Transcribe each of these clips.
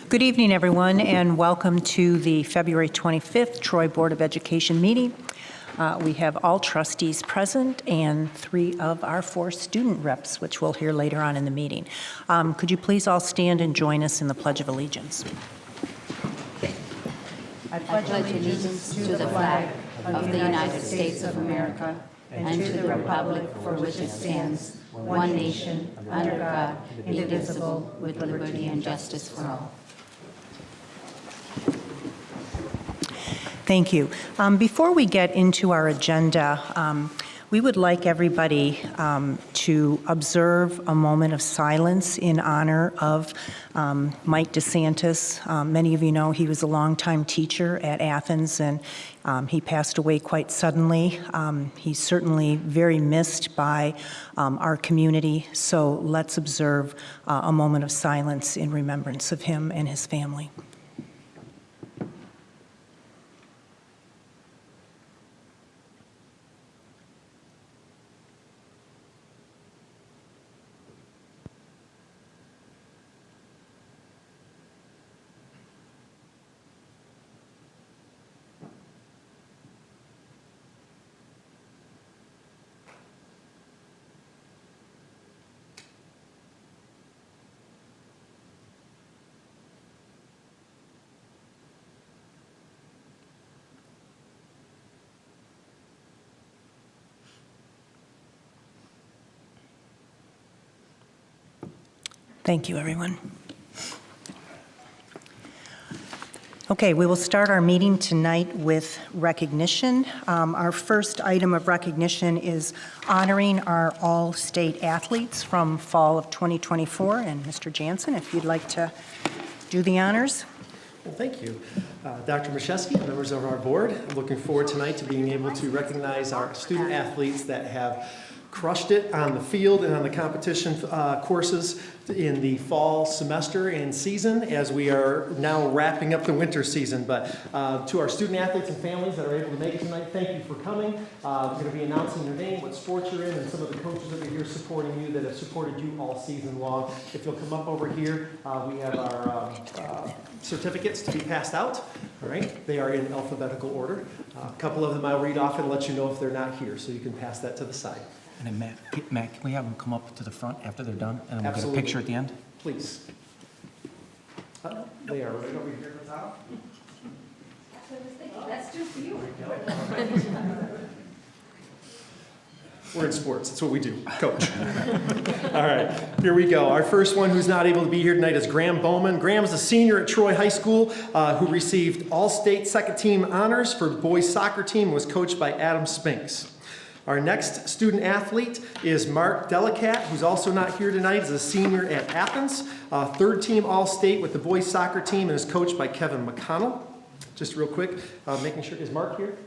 Good evening, everyone, and welcome to the February 25th Troy Board of Education meeting. We have all trustees present and 3 of our 4 student reps, which we'll hear later on in the meeting. Could you please all stand and join us in the Pledge of Allegiance? I pledge allegiance to the flag of the United States of America and to the republic for which it stands, one nation, under God, indivisible, with liberty and justice for all. Thank you. Before we get into our agenda, we would like everybody to observe a moment of silence in honor of Mike DeSantis. Many of you know he was a longtime teacher at Athens, and he passed away quite suddenly. He's certainly very missed by our community, so let's observe a moment of silence in remembrance of him and his family. Thank you, everyone. Okay, we will start our meeting tonight with recognition. Our first item of recognition is honoring our all-state athletes from fall of 2024. And Mr. Jansen, if you'd like to do the honors. Well, thank you. Dr. Mashesky, members of our board, I'm looking forward tonight to being able to recognize our student athletes that have crushed it on the field and on the competition courses in the fall semester and season as we are now wrapping up the winter season. But to our student athletes and families that are able to make it tonight, thank you for coming. We're going to be announcing your name, what sports you're in, and some of the coaches that are here supporting you that have supported you all season long. If you'll come up over here, we have our certificates to be passed out. All right, they are in alphabetical order. A couple of them I'll read off and let you know if they're not here, so you can pass that to the side. And then Matt, can we have them come up to the front after they're done, and then we'll Absolutely. get a picture at the end? Please. They are right over here at the top. That's just for you. We're in sports. That's what we do. Coach. All right. Here we go. Our first one who's not able to be here tonight is Graham Bowman. Graham is a senior at Troy High School who received all-state second-team honors for the boys soccer team and was coached by Adam Spinks. Our next student athlete is Mark Delicat, who's also not here tonight. He's a senior at Athens, third-team All-State with the boys soccer team, and is coached by Kevin McConnell. Just real quick, making sure, is Mark here?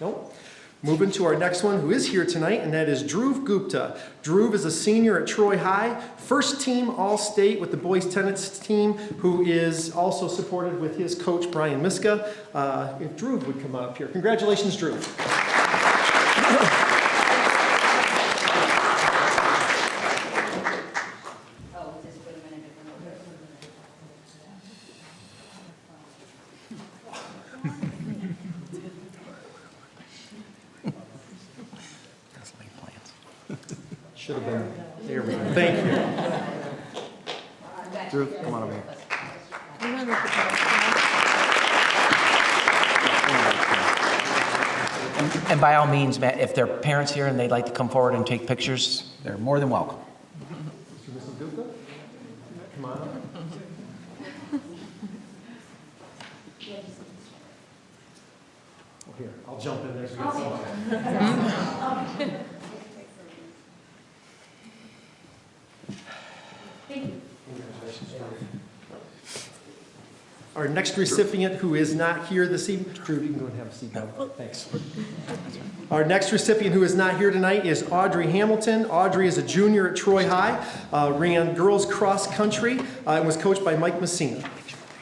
Nope. Moving to our next one who is here tonight, and that is Dhruv Gupta. Dhruv is a senior at Troy High, first-team All-State with the boys tennis team, who is also supported with his coach, Brian Miska. If Dhruv would come up here. Congratulations, Dhruv. Should have been. There we go. Thank you. Drew, come on over here. And by all means, Matt, if there are parents here and they'd like to come forward and take pictures, they're more than welcome. Mrs. Gupta, come on up. Here, I'll jump in there. Our next recipient who is not here this evening, Drew, you can go and have a seat down. Thanks. Our next recipient who is not here tonight is Audrey Hamilton. Audrey is a junior at Troy High, ran girls cross country, and was coached by Mike Messina.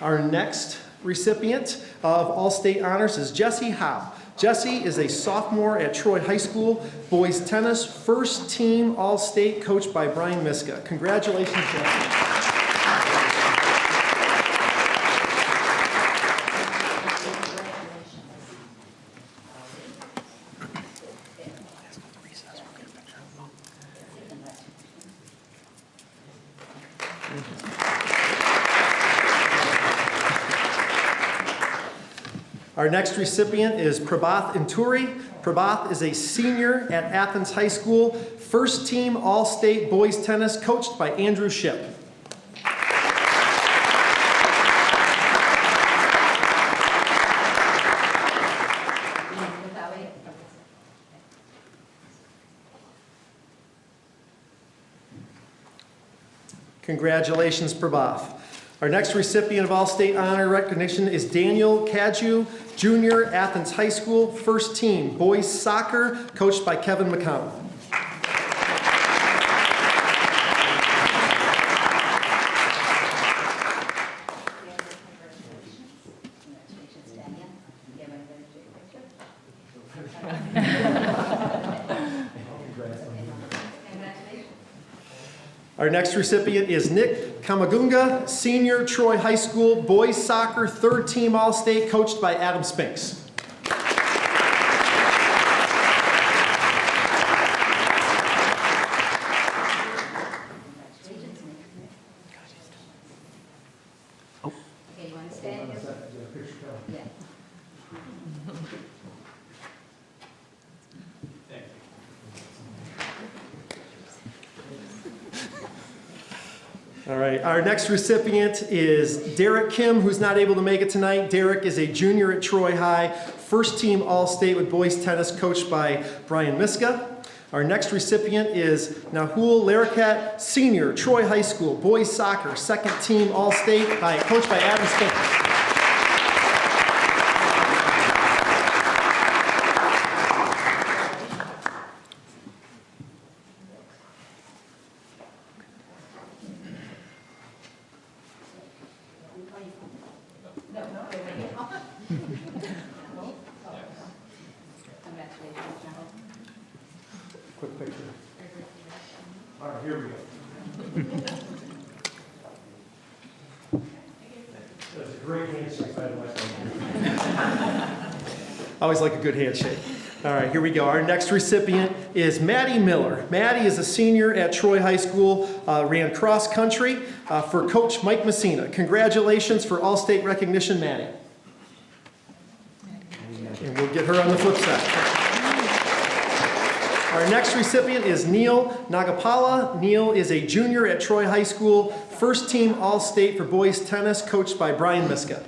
Our next recipient of All-State Honors is Jesse Howe. Jesse is a sophomore at Troy High School, boys tennis, first team All-State, coached by Brian Miska. Congratulations, Jesse. Our next recipient is Prabhath Inturi. Prabhath is a senior at Athens High School, first team All-State boys tennis coached by Andrew Shipp. Congratulations, Prabhath. Our next recipient of All-State Honor recognition is Daniel Kaju, Junior, Athens High School, first team, boys soccer, coached by Kevin McConnell. Our next recipient is Nick Kamagunga, senior, Troy High School, boys soccer, third team All-State, coached by Adam Spinks. Okay, you want to stand? Yeah. All right, our next recipient is Derek Kim, who's not able to make it tonight. Derek is a junior at Troy High, first team All-State with boys tennis, coached by Brian Miska. Our next recipient is Nahul Larikat, senior, Troy High School, boys soccer, second team All-State, coached by Adam Spinks. Quick picture. All right, here we go. That's a great handshake, by the way. I always like a good handshake. All right, here we go. Our next recipient is Maddie Miller. Maddie is a senior at Troy High School, ran cross country for Coach Mike Messina. Congratulations for All-State recognition, Maddie. And we'll get her on the flip side. Our next recipient is Neil Nagapala. Neil is a junior at Troy High School, first team All-State for boys tennis, coached by Brian Miska.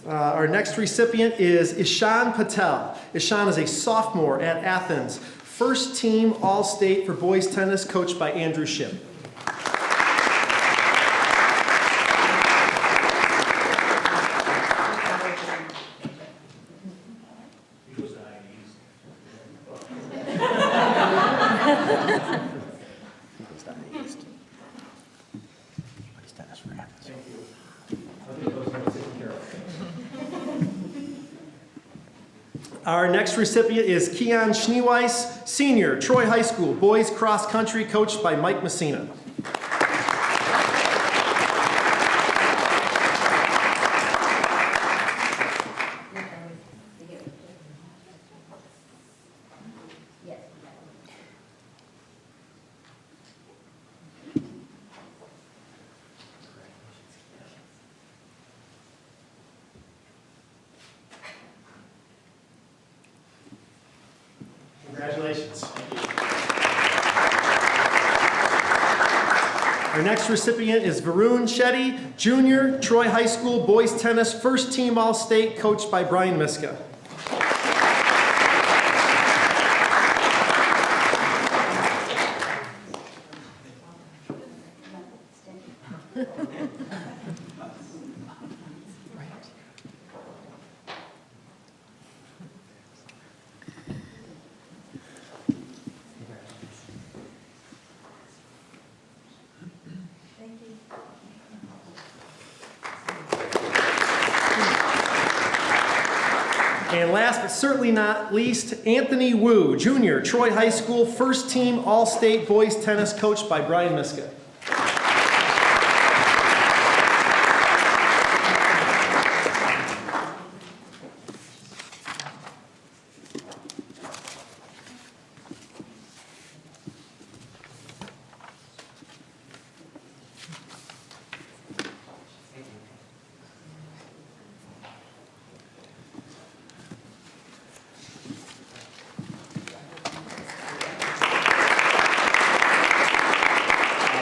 Our next recipient is Ishan Patel. Ishan is a sophomore at Athens, first team All-State for boys tennis, coached by Andrew Shipp. Our next recipient is Keon Schneeweiss, senior, Troy High School, boys cross country, coached by Mike Messina. Congratulations. Our next recipient is Varun Shetty, junior, Troy High School, boys tennis, first team All-State, coached by Brian Miska. And last but certainly not least, Anthony Wu, Jr., Troy High School, first team All-State boys tennis coached by Brian Miska.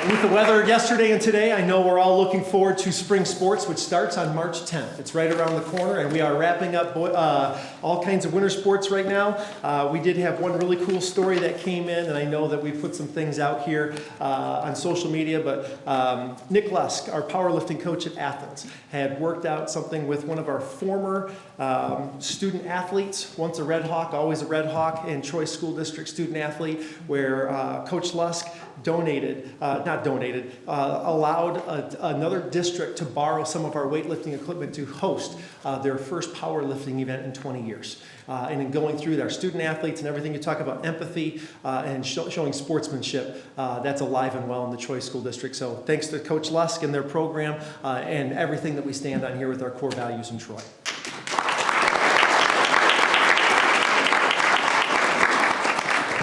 With the weather yesterday and today, I know we're all looking forward to spring sports, which starts on March 10th. It's right around the corner, and we are wrapping up all kinds of winter sports right now. We did have one really cool story that came in, and I know that we put some things out here on social media, but Nick Lusk, our powerlifting coach at Athens, had worked out something with one of our former student athletes, once a Red Hawk, always a Red Hawk, and Troy School District student athlete, where Coach Lusk allowed another district to borrow some of our weightlifting equipment to host their first powerlifting event in 20 years. And in going through our student athletes and everything, you talk about empathy and showing sportsmanship, that's alive and well in the Troy School District. So thanks to Coach Lusk and their program and everything that we stand on here with our core values in Troy.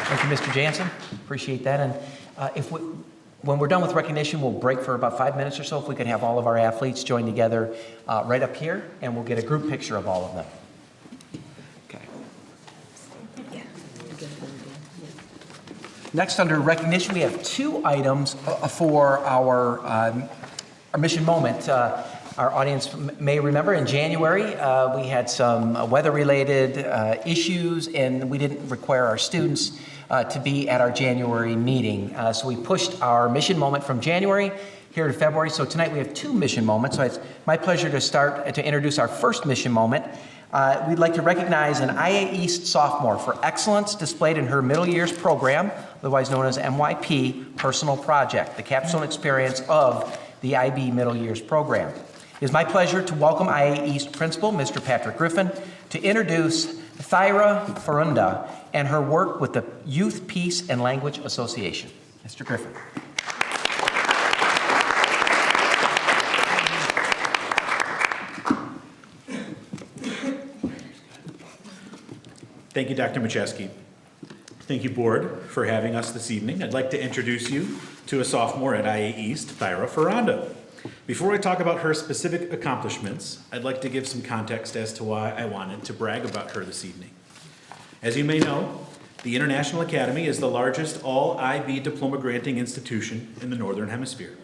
Thank you, Mr. Jansen. Appreciate that. And when we're done with recognition, we'll break for about 5 minutes or so. If we could have all of our athletes join together right up here, and we'll get a group picture of all of them. Okay. Next, under recognition, we have 2 items for our mission moment. Our audience may remember in January, we had some weather-related issues, and we didn't require our students to be at our January meeting. So we pushed our mission moment from January here to February. So tonight we have 2 mission moments. So it's my pleasure to introduce our first mission moment. We'd like to recognize an IA East sophomore for excellence displayed in her middle years program, otherwise known as MYP Personal Project, the capstone experience of the IB Middle Years program. It is my pleasure to welcome IA East Principal, Mr. Patrick Griffin, to introduce Thyra Farunda and her work with the Youth Peace and Language Association. Mr. Griffin. Thank you, Dr. Macheski. Thank you, Board, for having us this evening. I'd like to introduce you to a sophomore at IA East, Thyra Farunda. Before I talk about her specific accomplishments, I'd like to give some context as to why I wanted to brag about her this evening. As you may know, the International Academy is the largest all-IB diploma granting institution in the Northern Hemisphere.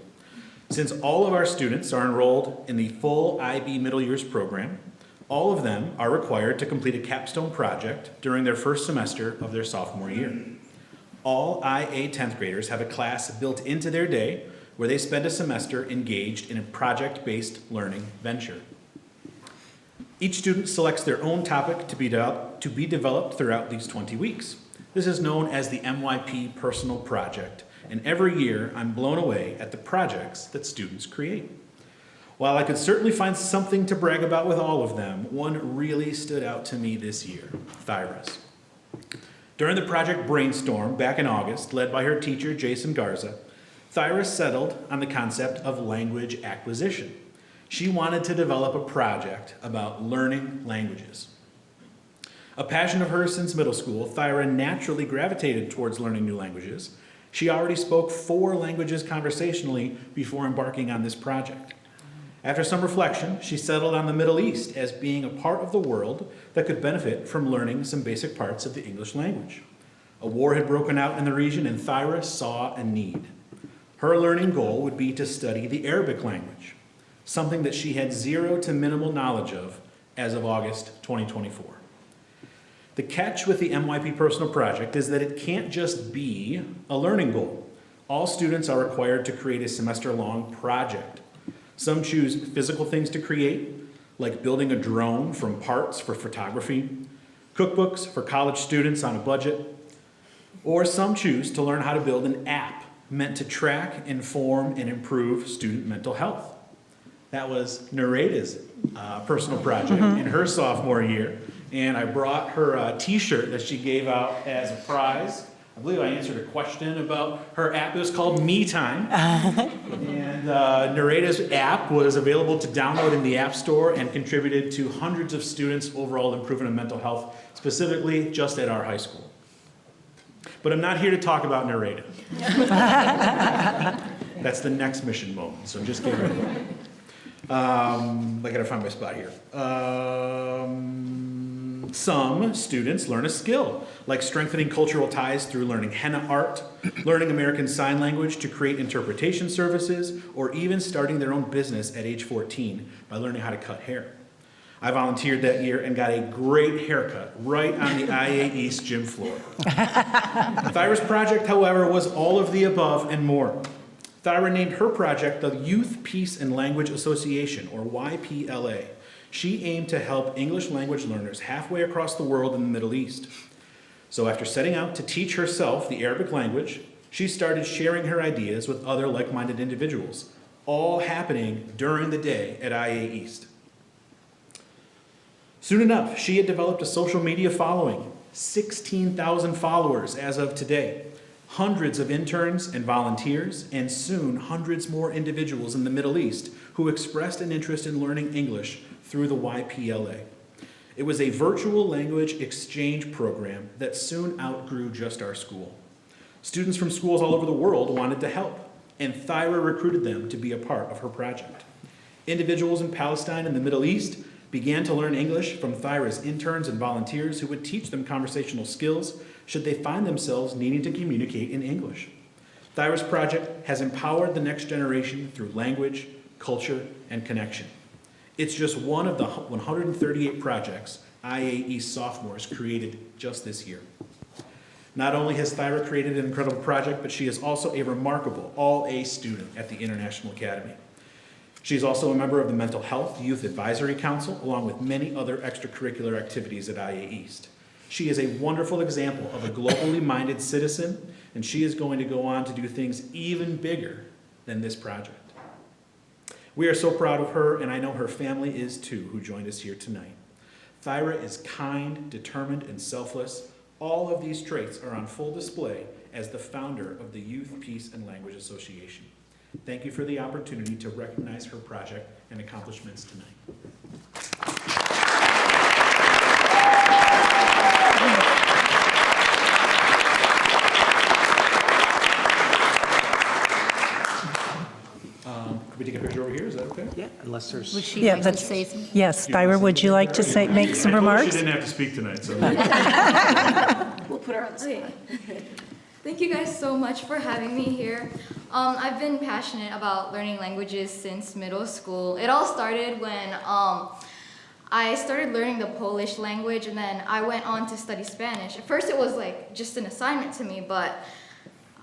Since all of our students are enrolled in the full IB Middle Years program, all of them are required to complete a capstone project during their first semester of their sophomore year. All IA 10th graders have a class built into their day where they spend a semester engaged in a project-based learning venture. Each student selects their own topic to be developed throughout these 20 weeks. This is known as the MYP Personal Project, and every year I'm blown away at the projects that students create. While I could certainly find something to brag about with all of them, one really stood out to me this year, Thyra's. During the project brainstorm back in August, led by her teacher, Jason Garza, Thyra settled on the concept of language acquisition. She wanted to develop a project about learning languages. A passion of hers since middle school, Thyra naturally gravitated towards learning new languages. She already spoke 4 languages conversationally before embarking on this project. After some reflection, she settled on the Middle East as being a part of the world that could benefit from learning some basic parts of the English language. A war had broken out in the region, and Thyra saw a need. Her learning goal would be to study the Arabic language, something that she had 0 to minimal knowledge of as of August 2024. The catch with the MYP Personal Project is that it can't just be a learning goal. All students are required to create a semester-long project. Some choose physical things to create, like building a drone from parts for photography, cookbooks for college students on a budget, or some choose to learn how to build an app meant to track, inform, and improve student mental health. That was Nereda's personal project in her sophomore year, and I brought her a t-shirt that she gave out as a prize. I believe I answered a question about her app. It was called Me Time. And Nereida's app was available to download in the App Store and contributed to hundreds of students' overall improvement in mental health, specifically just at our high school. But I'm not here to talk about Nereida. That's the next mission moment, so just get ready. I gotta find my spot here. Some students learn a skill, like strengthening cultural ties through learning henna art, learning American Sign Language to create interpretation services, or even starting their own business at age 14 by learning how to cut hair. I volunteered that year and got a great haircut right on the IA East gym floor. Thyra's project, however, was all of the above and more. Thyra named her project the Youth Peace and Language Association, or YPLA. She aimed to help English language learners halfway across the world in the Middle East. So after setting out to teach herself the Arabic language, she started sharing her ideas with other like-minded individuals, all happening during the day at IA East. Soon enough, she had developed a social media following, 16,000 followers as of today, hundreds of interns and volunteers, and soon hundreds more individuals in the Middle East who expressed an interest in learning English through the YPLA. It was a virtual language exchange program that soon outgrew just our school. Students from schools all over the world wanted to help, and Thyra recruited them to be a part of her project. Individuals in Palestine and the Middle East began to learn English from Thyra's interns and volunteers who would teach them conversational skills should they find themselves needing to communicate in English. Thyra's project has empowered the next generation through language, culture, and connection. It's just one of the 138 projects IA East sophomores created just this year. Not only has Thyra created an incredible project, but she is also a remarkable all-A student at the International Academy. She's also a member of the Mental Health Youth Advisory Council, along with many other extracurricular activities at IA East. She is a wonderful example of a globally minded citizen, and she is going to go on to do things even bigger than this project. We are so proud of her, and I know her family is too, who joined us here tonight. Thyra is kind, determined, and selfless. All of these traits are on full display as the founder of the Youth Peace and Language Association. Thank you for the opportunity to recognize her project and accomplishments tonight. Could we take a picture over here? Is that okay? Yeah, unless there's... Would she Yeah, like to that's, say something? yes, Thyra, would you like to say, make some I told her remarks? she didn't have to speak tonight, so. We'll put her on the spot. Okay. Thank you guys so much for having me here. I've been passionate about learning languages since middle school. It all started when I started learning the Polish language, and then I went on to study Spanish. At first it was like just an assignment to me, but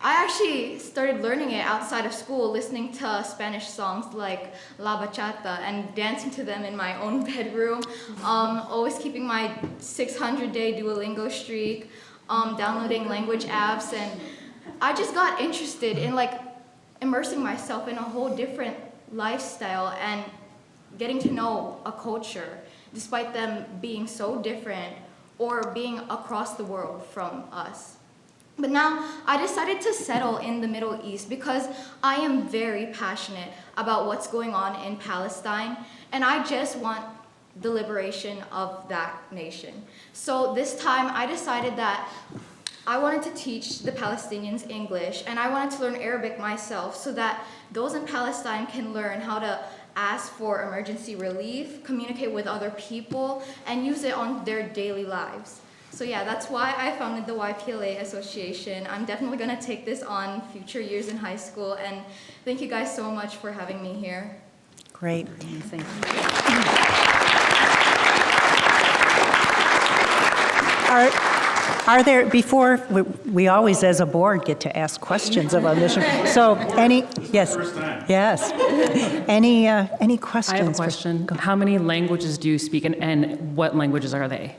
I actually started learning it outside of school, listening to Spanish songs like La Bachata and dancing to them in my own bedroom, always keeping my 600-day Duolingo streak, downloading language apps, and I just got interested in like immersing myself in a whole different lifestyle and getting to know a culture, despite them being so different or being across the world from us. But now I decided to settle in the Middle East because I am very passionate about what's going on in Palestine, and I just want the liberation of that nation. So this time I decided that I wanted to teach the Palestinians English, and I wanted to learn Arabic myself so that those in Palestine can learn how to ask for emergency relief, communicate with other people, and use it on their daily lives. So yeah, that's why I founded the YPLA Association. I'm definitely gonna take this on future years in high school, and thank you guys so much for having me here. Great. Thank you. Are there, before, we always as a board get to ask questions of our mission. So any, yes, First time. yes. Any questions? I have a question. How many languages do you speak, and what languages are they?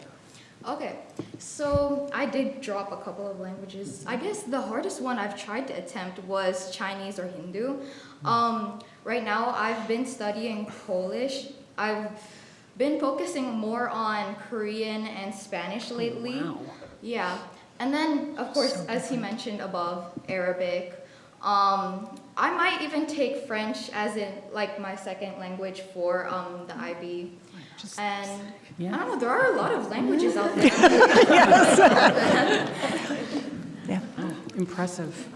Okay, so I did drop a couple of languages. I guess the hardest one I've tried to attempt was Chinese or Hindu. Right now I've been studying Polish. I've been focusing more on Korean and Spanish lately. wow. Yeah. And then, of course, as he mentioned above, Arabic. I might even take French as in like my second language for the IB. And Yeah. I don't know, there are a lot of languages out there. Yeah. Impressive.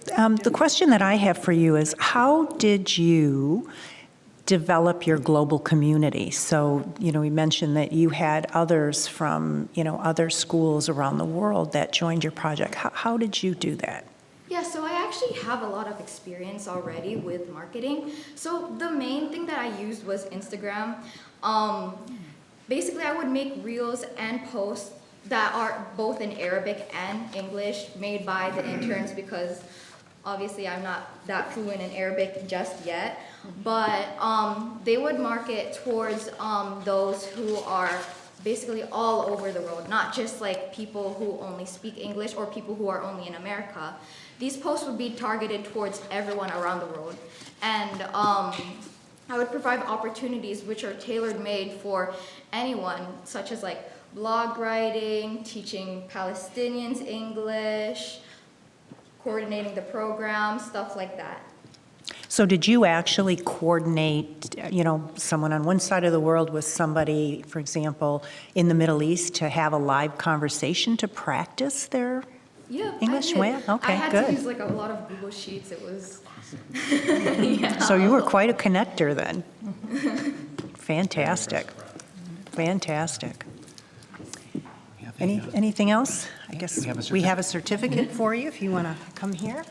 The question that I have for you is, how did you develop your global community? So, we mentioned that you had others from, other schools around the world that joined your project. How did you do that? Yeah, so I actually have a lot of experience already with marketing. So the main thing that I used was Instagram. Basically, I would make reels and posts that are both in Arabic and English made by the interns because obviously I'm not that fluent in Arabic just yet. But they would market towards those who are basically all over the world, not just like people who only speak English or people who are only in America. These posts would be targeted towards everyone around the world. And I would provide opportunities which are tailor-made for anyone, such as like blog writing, teaching Palestinians English, coordinating the program, stuff like that. So did you actually coordinate, someone on one side of the world with somebody, for example, in the Middle East to have a live conversation to practice their Yeah, English? I did. Well, okay, I had good. to use like a lot of Google Sheets. It was yeah. So you were quite a connector then. Fantastic. Fantastic. Anything else? I guess we have a certificate for you if you want to come here.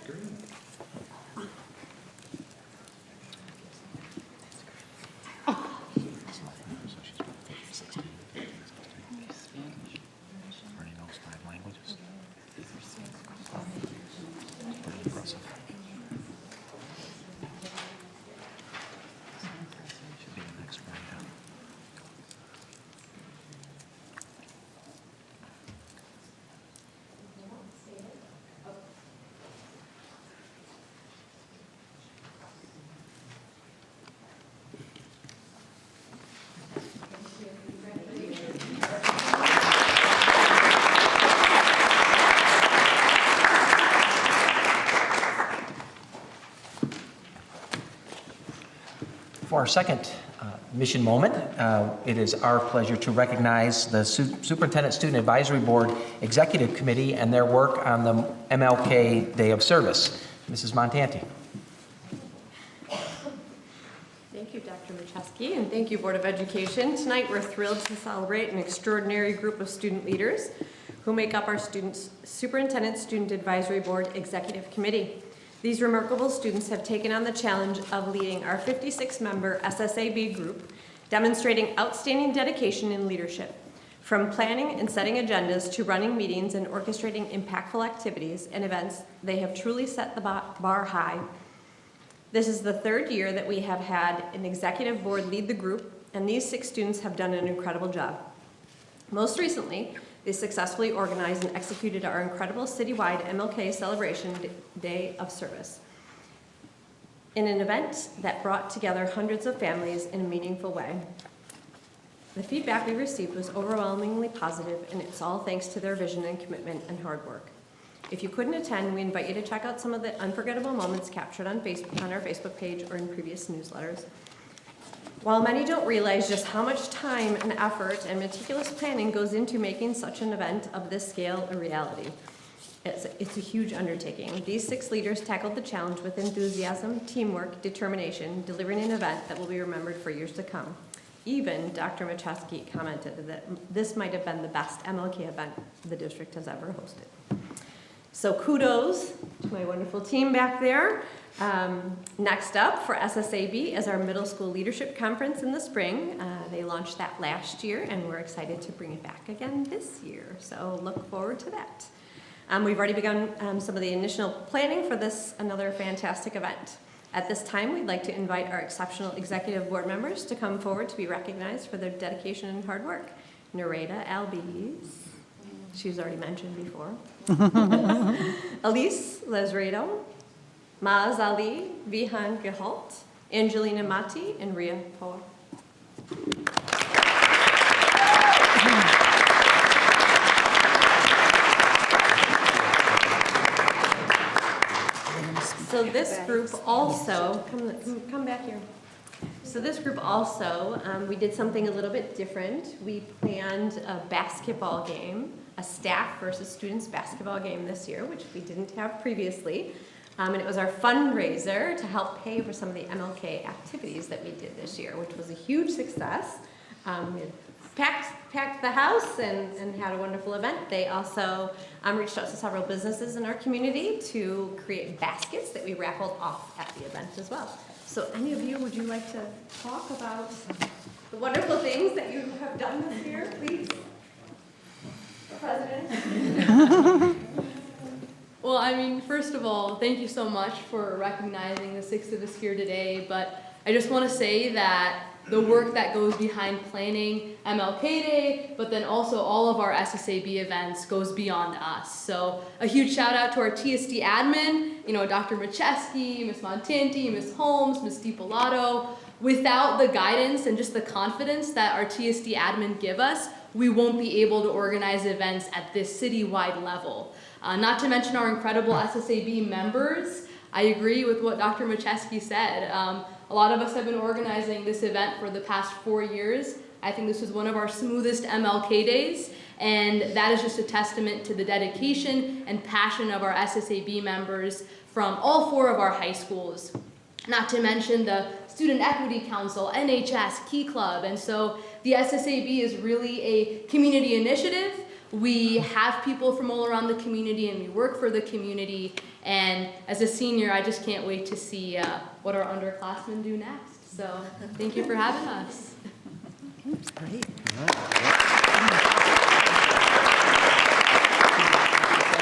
For our second mission moment, it is our pleasure to recognize the Superintendent Student Advisory Board Executive Committee and their work on the MLK Day of Service. Mrs. Montanti. Thank you, Dr. Macheski, and thank you, Board of Education. Tonight, we're thrilled to celebrate an extraordinary group of student leaders who make up our Superintendent Student Advisory Board Executive Committee. These remarkable students have taken on the challenge of leading our 56-member SSAB group, demonstrating outstanding dedication and leadership. From planning and setting agendas to running meetings and orchestrating impactful activities and events, they have truly set the bar high. This is the third year that we have had an executive board lead the group, and these 6 students have done an incredible job. Most recently, they successfully organized and executed our incredible citywide MLK Celebration Day of Service in an event that brought together hundreds of families in a meaningful way. The feedback we received was overwhelmingly positive, and it's all thanks to their vision and commitment and hard work. If you couldn't attend, we invite you to check out some of the unforgettable moments captured on our Facebook page or in previous newsletters. While many don't realize just how much time and effort and meticulous planning goes into making such an event of this scale a reality, it's a huge undertaking. These 6 leaders tackled the challenge with enthusiasm, teamwork, determination, delivering an event that will be remembered for years to come. Even Dr. Macheski commented that this might have been the best MLK event the district has ever hosted. So kudos to my wonderful team back there. Next up for SSAB is our middle school leadership conference in the spring. They launched that last year, and we're excited to bring it back again this year. So look forward to that. We've already begun some of the initial planning for this, another fantastic event. At this time, we'd like to invite our exceptional executive board members to come forward to be recognized for their dedication and hard work. Nareda Albiz, she was already mentioned before. Elise Lesredo, Maaz Ali, Vihan Gehalt, Angelina Mati, and Ria Poa. So this group also, come back here. So this group also, we did something a little bit different. We planned a basketball game, a staff versus students basketball game this year, which we didn't have previously. And it was our fundraiser to help pay for some of the MLK activities that we did this year, which was a huge success. We had packed the house and had a wonderful event. They also reached out to several businesses in our community to create baskets that we raffled off at the event as well. So any of you, would you like to talk about the wonderful things that you have done this year, please? President? Well, I mean, first of all, thank you so much for recognizing the 6 of us here today, but I just want to say that the work that goes behind planning MLK Day, but then also all of our SSAB events goes beyond us. So a huge shout out to our TSD admin, Dr. Macheski, Ms. Montanti, Ms. Holmes, Ms. DiPolato. Without the guidance and just the confidence that our TSD admin give us, we won't be able to organize events at this citywide level. Not to mention our incredible SSAB members. I agree with what Dr. Macheski said. A lot of us have been organizing this event for the past 4 years. I think this was one of our smoothest MLK days, and that is just a testament to the dedication and passion of our SSAB members from all 4 of our high schools. Not to mention the Student Equity Council, NHS, Key Club, and so the SSAB is really a community initiative. We have people from all around the community and we work for the community, and as a senior, I just can't wait to see what our underclassmen do next. So thank you for having us. That's great.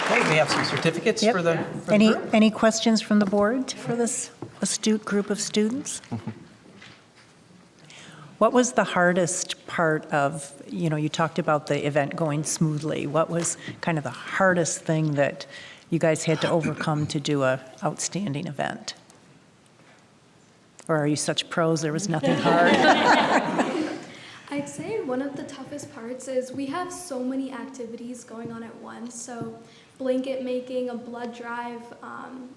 Okay, we have some certificates for the group. Any questions from the board for this astute group of students? What was the hardest part of, you talked about the event going smoothly. What was kind of the hardest thing that you guys had to overcome to do an outstanding event? Or are you such pros, there was nothing hard? I'd say one of the toughest parts is we have so many activities going on at once. So blanket making, a blood drive,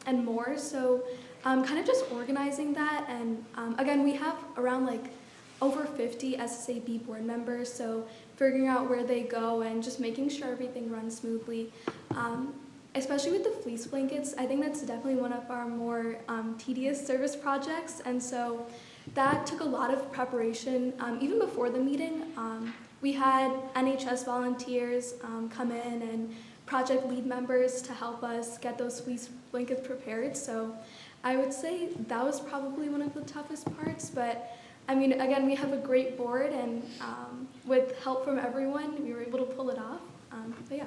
and more. So kind of just organizing that. And again, we have around over 50 SSAB board members, so figuring out where they go and just making sure everything runs smoothly. Especially with the fleece blankets, I think that's definitely one of our more tedious service projects, and so that took a lot of preparation. Even before the meeting, we had NHS volunteers come in and project lead members to help us get those fleece blankets prepared, so I would say that was probably one of the toughest parts, but I mean, again, we have a great board, and with help from everyone, we were able to pull it off. But yeah.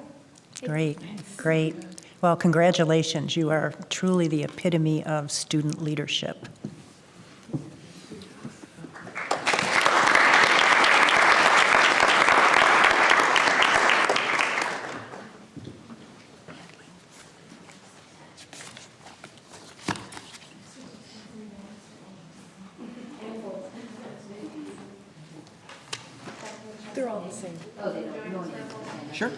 Great, great. Well, congratulations. You are truly the epitome of student leadership. They're all the same. Sure.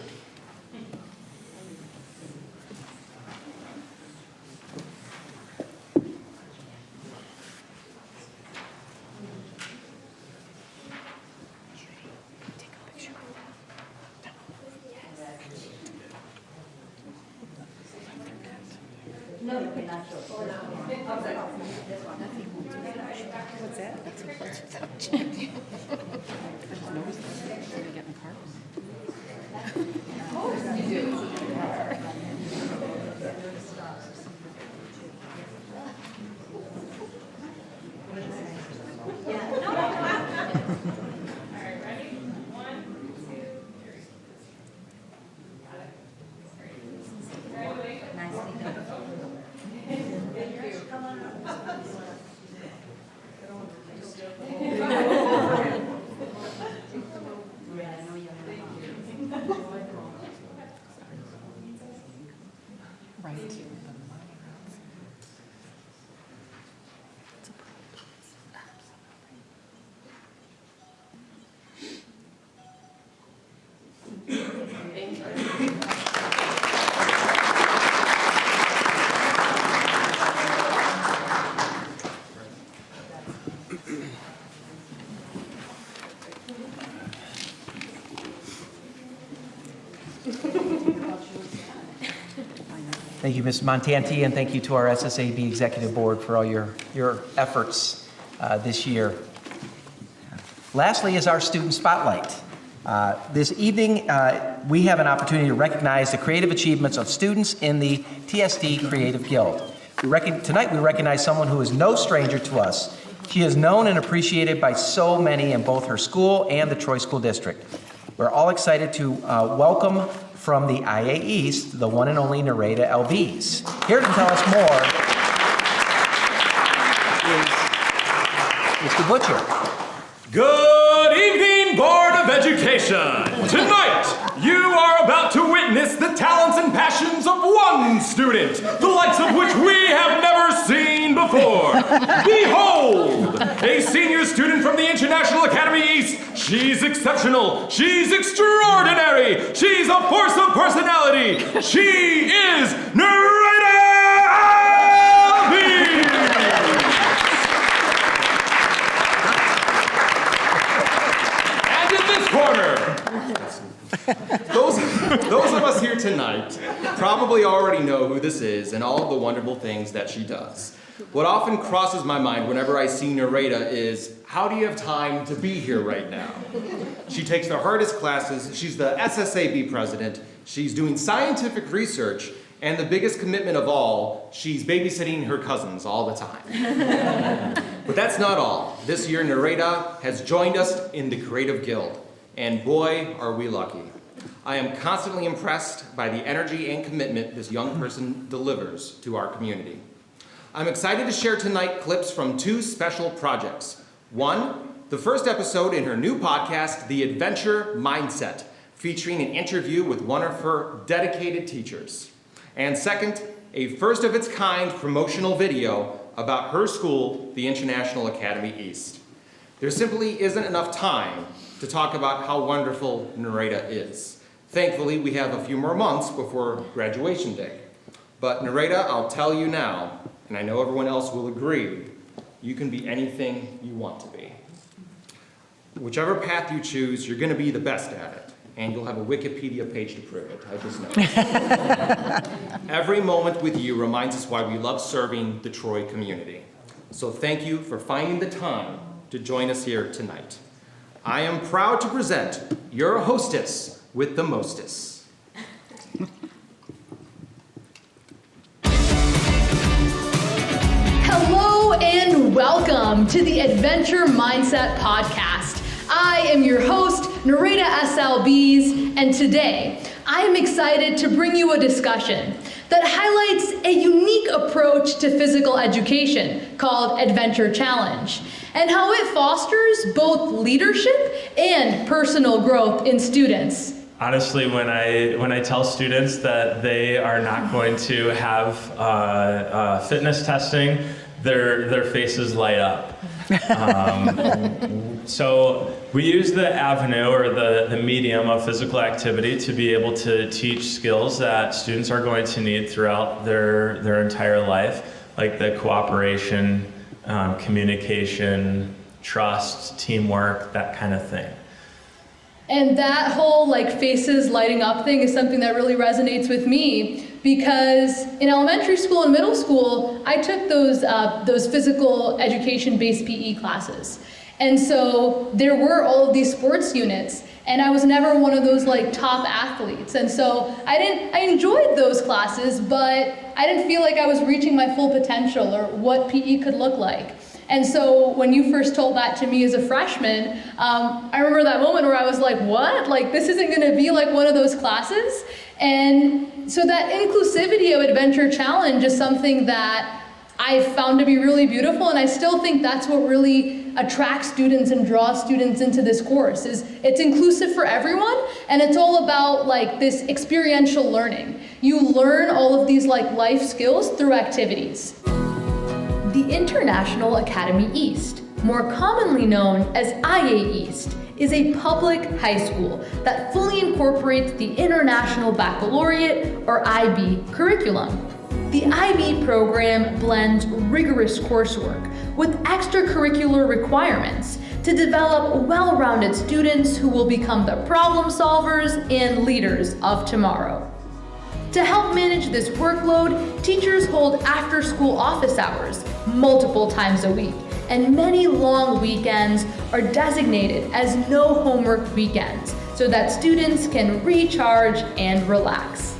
Thank you, Ms. Montanti, and thank you to our SSAB Executive Board for all your efforts this year. Lastly is our Student Spotlight. This evening, we have an opportunity to recognize the creative achievements of students in the TSD Creative Guild. Tonight, we recognize someone who is no stranger to us. She is known and appreciated by so many in both her school and the Troy School District. We're all excited to welcome from the IA East, the one and only Nareda Albiz. Here to tell us more is Mr. Butcher. Good evening, Board of Education. Tonight, you are about to witness the talents and passions of one student, the likes of which we have never seen before. Behold, a senior student from the International Academy East. She's exceptional. She's extraordinary. She's a force of personality. She is Nareda Albiz. Corner. Those of us here tonight probably already know who this is and all of the wonderful things that she does. What often crosses my mind whenever I see Nareda is, how do you have time to be here right now? She takes the hardest classes, she's the SSAB president, she's doing scientific research, and the biggest commitment of all, she's babysitting her cousins all the time. But that's not all. This year, Nareda has joined us in the Creative Guild. And boy, are we lucky. I am constantly impressed by the energy and commitment this young person delivers to our community. I'm excited to share tonight clips from two special projects. One, the first episode in her new podcast, The Adventure Mindset, featuring an interview with one of her dedicated teachers. And second, a first of its kind promotional video about her school, the International Academy East. There simply isn't enough time to talk about how wonderful Nareda is. Thankfully, we have a few more months before graduation day. But Nareda, I'll tell you now, and I know everyone else will agree, you can be anything you want to be. Whichever path you choose, you're gonna be the best at it, and you'll have a Wikipedia page to prove it, I just know. Every moment with you reminds us why we love serving the Troy community. So thank you for finding the time to join us here tonight. I am proud to present your hostess with the mostess. Hello and welcome to the Adventure Mindset Podcast. I am your host, Nareda Albiz, and today I am excited to bring you a discussion that highlights a unique approach to physical education called Adventure Challenge, and how it fosters both leadership and personal growth in students. Honestly, when I tell students that they are not going to have fitness testing, their faces light up. So we use the avenue or the medium of physical activity to be able to teach skills that students are going to need throughout their entire life, like the cooperation, communication, trust, teamwork, that kind of thing. And that whole faces lighting up thing is something that really resonates with me, because in elementary school and middle school, I took those physical education-based PE classes. And so there were all of these sports units, and I was never one of those top athletes. And so I enjoyed those classes, but I didn't feel like I was reaching my full potential or what PE could look like. And so when you first told that to me as a freshman, I remember that moment where I was like, what? This isn't gonna be one of those classes? And so that inclusivity of Adventure Challenge is something that I found to be really beautiful, and I still think that's what really attracts students and draws students into this course. Is it's inclusive for everyone, and it's all about this experiential learning. You learn all of these life skills through activities. The International Academy East, more commonly known as IA East, is a public high school that fully incorporates the International Baccalaureate, or IB, curriculum. The IB program blends rigorous coursework with extracurricular requirements to develop well-rounded students who will become the problem solvers and leaders of tomorrow. To help manage this workload, teachers hold after-school office hours multiple times a week, and many long weekends are designated as no homework weekends so that students can recharge and relax.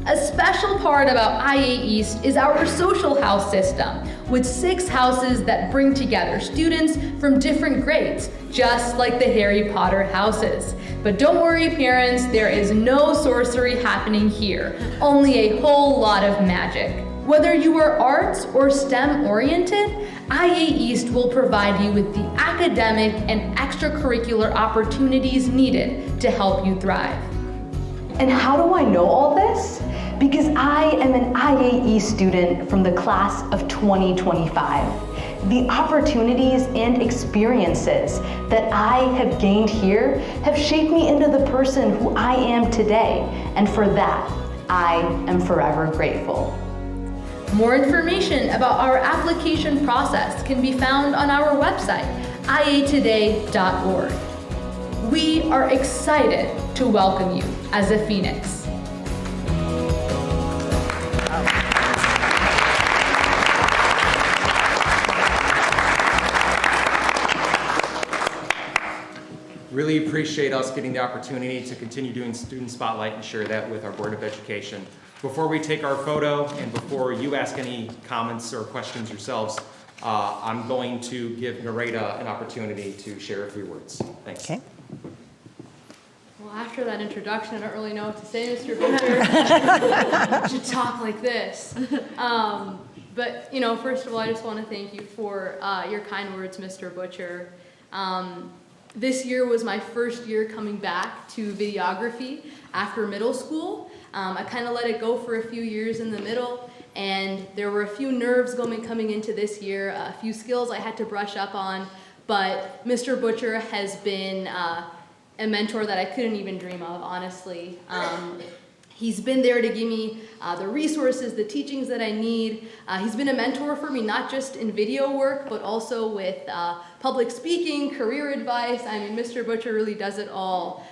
A special part about IA East is our social house system, with 6 houses that bring together students from different grades, just like the Harry Potter houses. But don't worry, parents, there is no sorcery happening here, only a whole lot of magic. Whether you are arts or STEM oriented, IA East will provide you with the academic and extracurricular opportunities needed to help you thrive. And how do I know all this? Because I am an IAE student from the class of 2025. The opportunities and experiences that I have gained here have shaped me into the person who I am today, and for that, I am forever grateful. More information about our application process can be found on our website, iatoday.org. We are excited to welcome you as a Phoenix. Really appreciate us getting the opportunity to continue doing Student Spotlight and share that with our Board of Education. Before we take our photo and before you ask any comments or questions yourselves, I'm going to give Nareda an opportunity to share a few words. Thanks. Okay. Well, after that introduction, I don't really know what to say, Mr. Butcher. You should talk like this. But, you know, first of all, I just want to thank you for your kind words, Mr. Butcher. This year was my first year coming back to videography after middle school. I kind of let it go for a few years in the middle, and there were a few nerves coming into this year, a few skills I had to brush up on, but Mr. Butcher has been a mentor that I couldn't even dream of, honestly. He's been there to give me the resources, the teachings that I need. He's been a mentor for me, not just in video work, but also with public speaking, career advice. I mean, Mr. Butcher really does it all.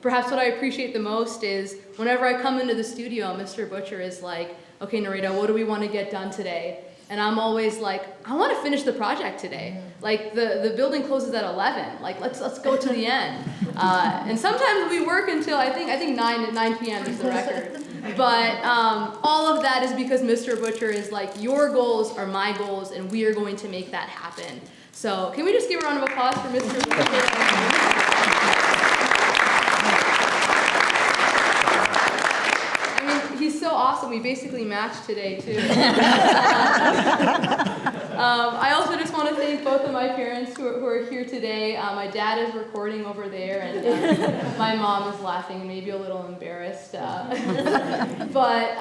Perhaps what I appreciate the most is whenever I come into the studio, Mr. Butcher is like, okay, Nareda, what do we want to get done today? And I'm always like, I want to finish the project today. Like the building closes at 11. Like let's go to the end. And sometimes we work until I think 9 p.m. is the record. But all of that is because Mr. Butcher is like, your goals are my goals, and we are going to make that happen. So can we just give a round of applause for Mr. Butcher? He's so awesome. We basically matched today, too. I also just want to thank both of my parents who are here today. My dad is recording over there, and my mom is laughing, maybe a little embarrassed. But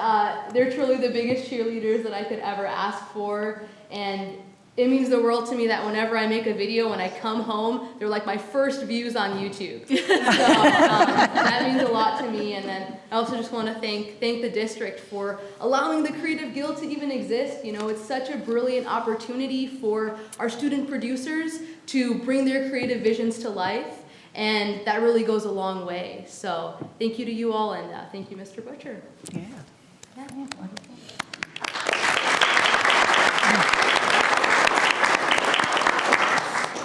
they're truly the biggest cheerleaders that I could ever ask for. And it means the world to me that whenever I make a video, when I come home, they're like my first views on YouTube. So that means a lot to me. And then I also just want to thank the district for allowing the Creative Guild to even exist. You know, it's such a brilliant opportunity for our student producers to bring their creative visions to life. And that really goes a long way. So thank you to you all, and thank you, Mr. Butcher. Yeah.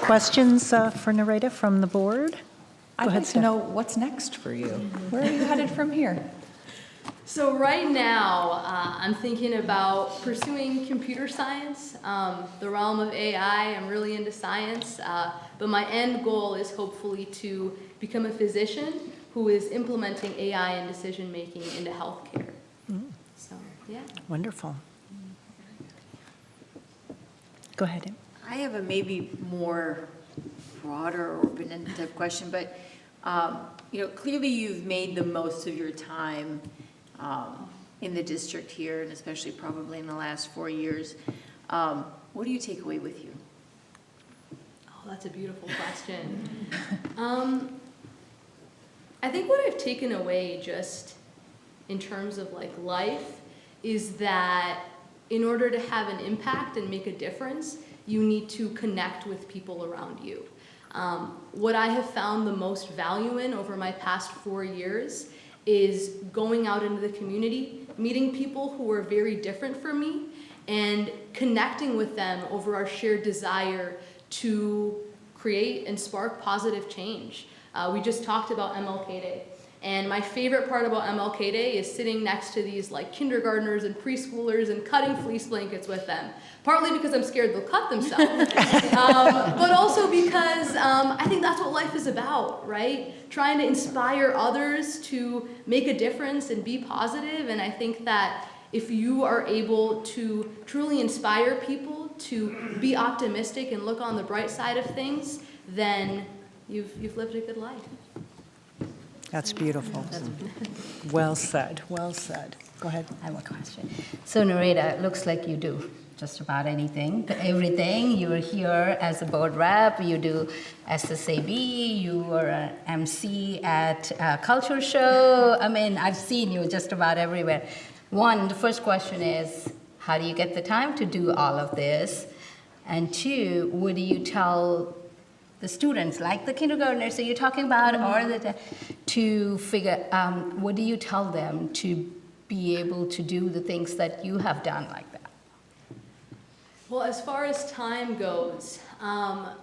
Questions for Nareda from the board? I'd like to know what's next for you. Where are you headed from here? So right now, I'm thinking about pursuing computer science, the realm of AI. I'm really into science, but my end goal is hopefully to become a physician who is implementing AI and decision making into healthcare. So, yeah. Wonderful. Go ahead. I have a maybe more broader or open-ended type question, but you know, clearly you've made the most of your time in the district here, and especially probably in the last 4 years. What do you take away with you? Oh, that's a beautiful question. I think what I've taken away just in terms of like life is that in order to have an impact and make a difference, you need to connect with people around you. What I have found the most value in over my past 4 years is going out into the community, meeting people who are very different from me, and connecting with them over our shared desire to create and spark positive change. We just talked about MLK Day. And my favorite part about MLK Day is sitting next to these like kindergartners and preschoolers and cutting fleece blankets with them. Partly because I'm scared they'll cut themselves, but also because I think that's what life is about, right? Trying to inspire others to make a difference and be positive. And I think that if you are able to truly inspire people to be optimistic and look on the bright side of things, then you've lived a good life. That's beautiful. Well said, well said. Go ahead. I have a question. So Narita, it looks like you do just about anything, everything. You're here as a board rep, you do SSAB, you were an MC at a culture show. I mean, I've seen you just about everywhere. One, the first question is, how do you get the time to do all of this? And two, what do you tell the students, like the kindergartners that you're talking about, or to figure, what do you tell them to be able to do the things that you have done like that? Well, as far as time goes, I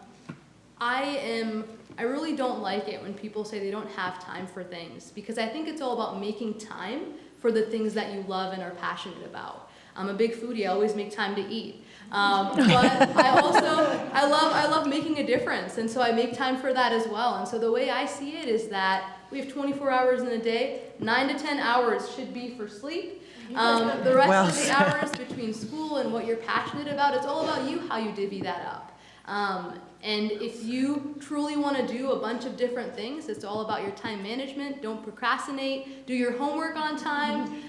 really don't like it when people say they don't have time for things, because I think it's all about making time for the things that you love and are passionate about. I'm a big foodie, I always make time to eat. But I love making a difference, and so I make time for that as well. And so the way I see it is that we have 24 hours in a day, 9 to 10 hours should be for sleep. The rest of the hours between school and what you're passionate about, it's all about you, how you divvy that up. And if you truly want to do a bunch of different things, it's all about your time management. Don't procrastinate, do your homework on time,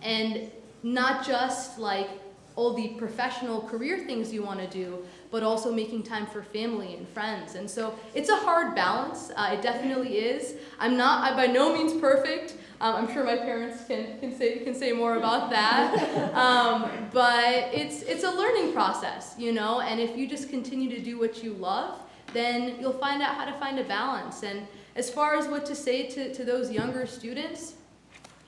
and not just like all the professional career things you want to do, but also making time for family and friends. And so it's a hard balance. It definitely is. I'm by no means perfect. I'm sure my parents can say more about that. But it's a learning process, you know, and if you just continue to do what you love, then you'll find out how to find a balance. And as far as what to say to those younger students,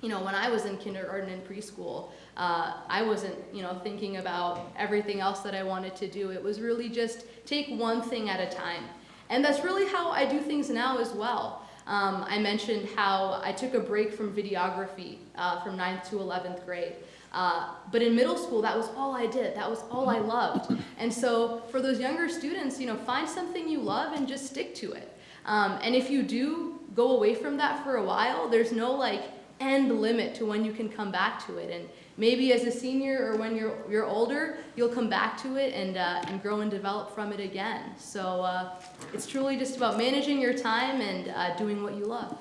you know, when I was in kindergarten and preschool, I wasn't, you know, thinking about everything else that I wanted to do. It was really just take one thing at a time. And that's really how I do things now as well. I mentioned how I took a break from videography from 9th to 11th grade. But in middle school, that was all I did. That was all I loved. And so for those younger students, you know, find something you love and just stick to it. And if you do go away from that for a while, there's no like end limit to when you can come back to it. And maybe as a senior or when you're older, you'll come back to it and grow and develop from it again. So it's truly just about managing your time and doing what you love.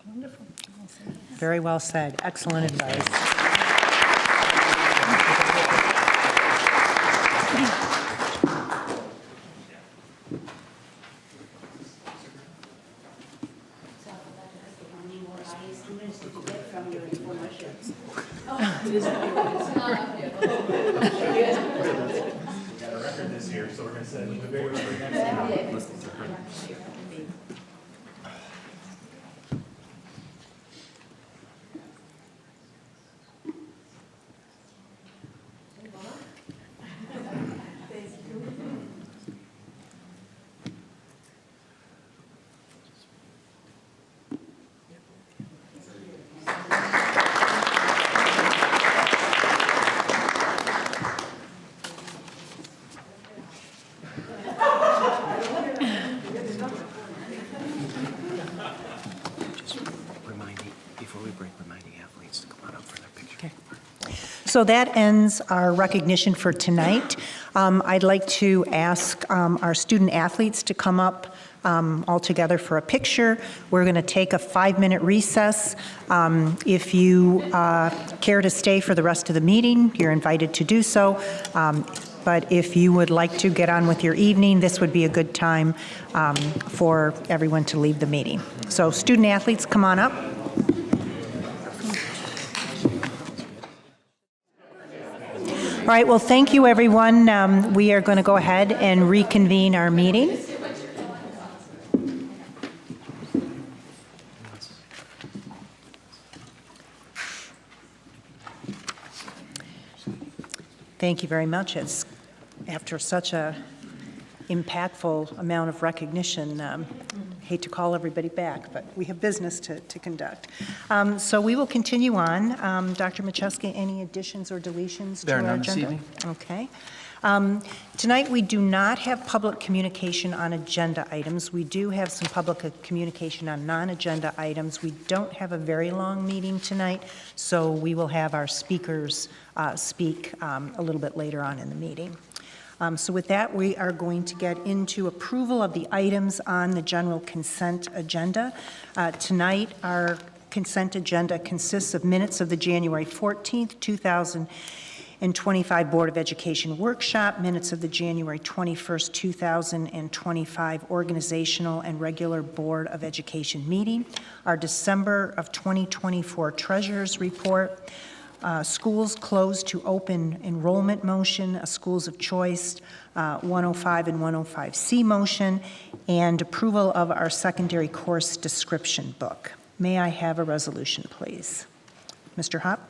Wonderful. Very well said. Excellent advice. So that ends our recognition for tonight. I'd like to ask our student athletes to come up all together for a picture. We're going to take a 5-minute recess. If you care to stay for the rest of the meeting, you're invited to do so. But if you would like to get on with your evening, this would be a good time for everyone to leave the meeting. So student athletes, come on up. right, well, thank you, everyone. We are going to go ahead and reconvene our meeting. Thank you very much. It's after such a impactful amount of recognition. Hate to call everybody back, but we have business to conduct. So we will continue on. Dr. Macheski, any additions or deletions to our agenda? There are none this evening. Okay. Tonight, we do not have public communication on agenda items. We do have some public communication on non-agenda items. We don't have a very long meeting tonight, so we will have our speakers speak a little bit later on in the meeting. So with that, we are going to get into approval of the items on the general consent agenda. Tonight, our consent agenda consists of minutes of the January 14th, 2025 Board of Education workshop, minutes of the January 21st, 2025 organizational and regular Board of Education meeting, our December of 2024 treasurer's report, schools closed to open enrollment motion, a schools of choice 105 and 105C motion, and approval of our secondary course description book. May I have a resolution, please? Mr. Hopp?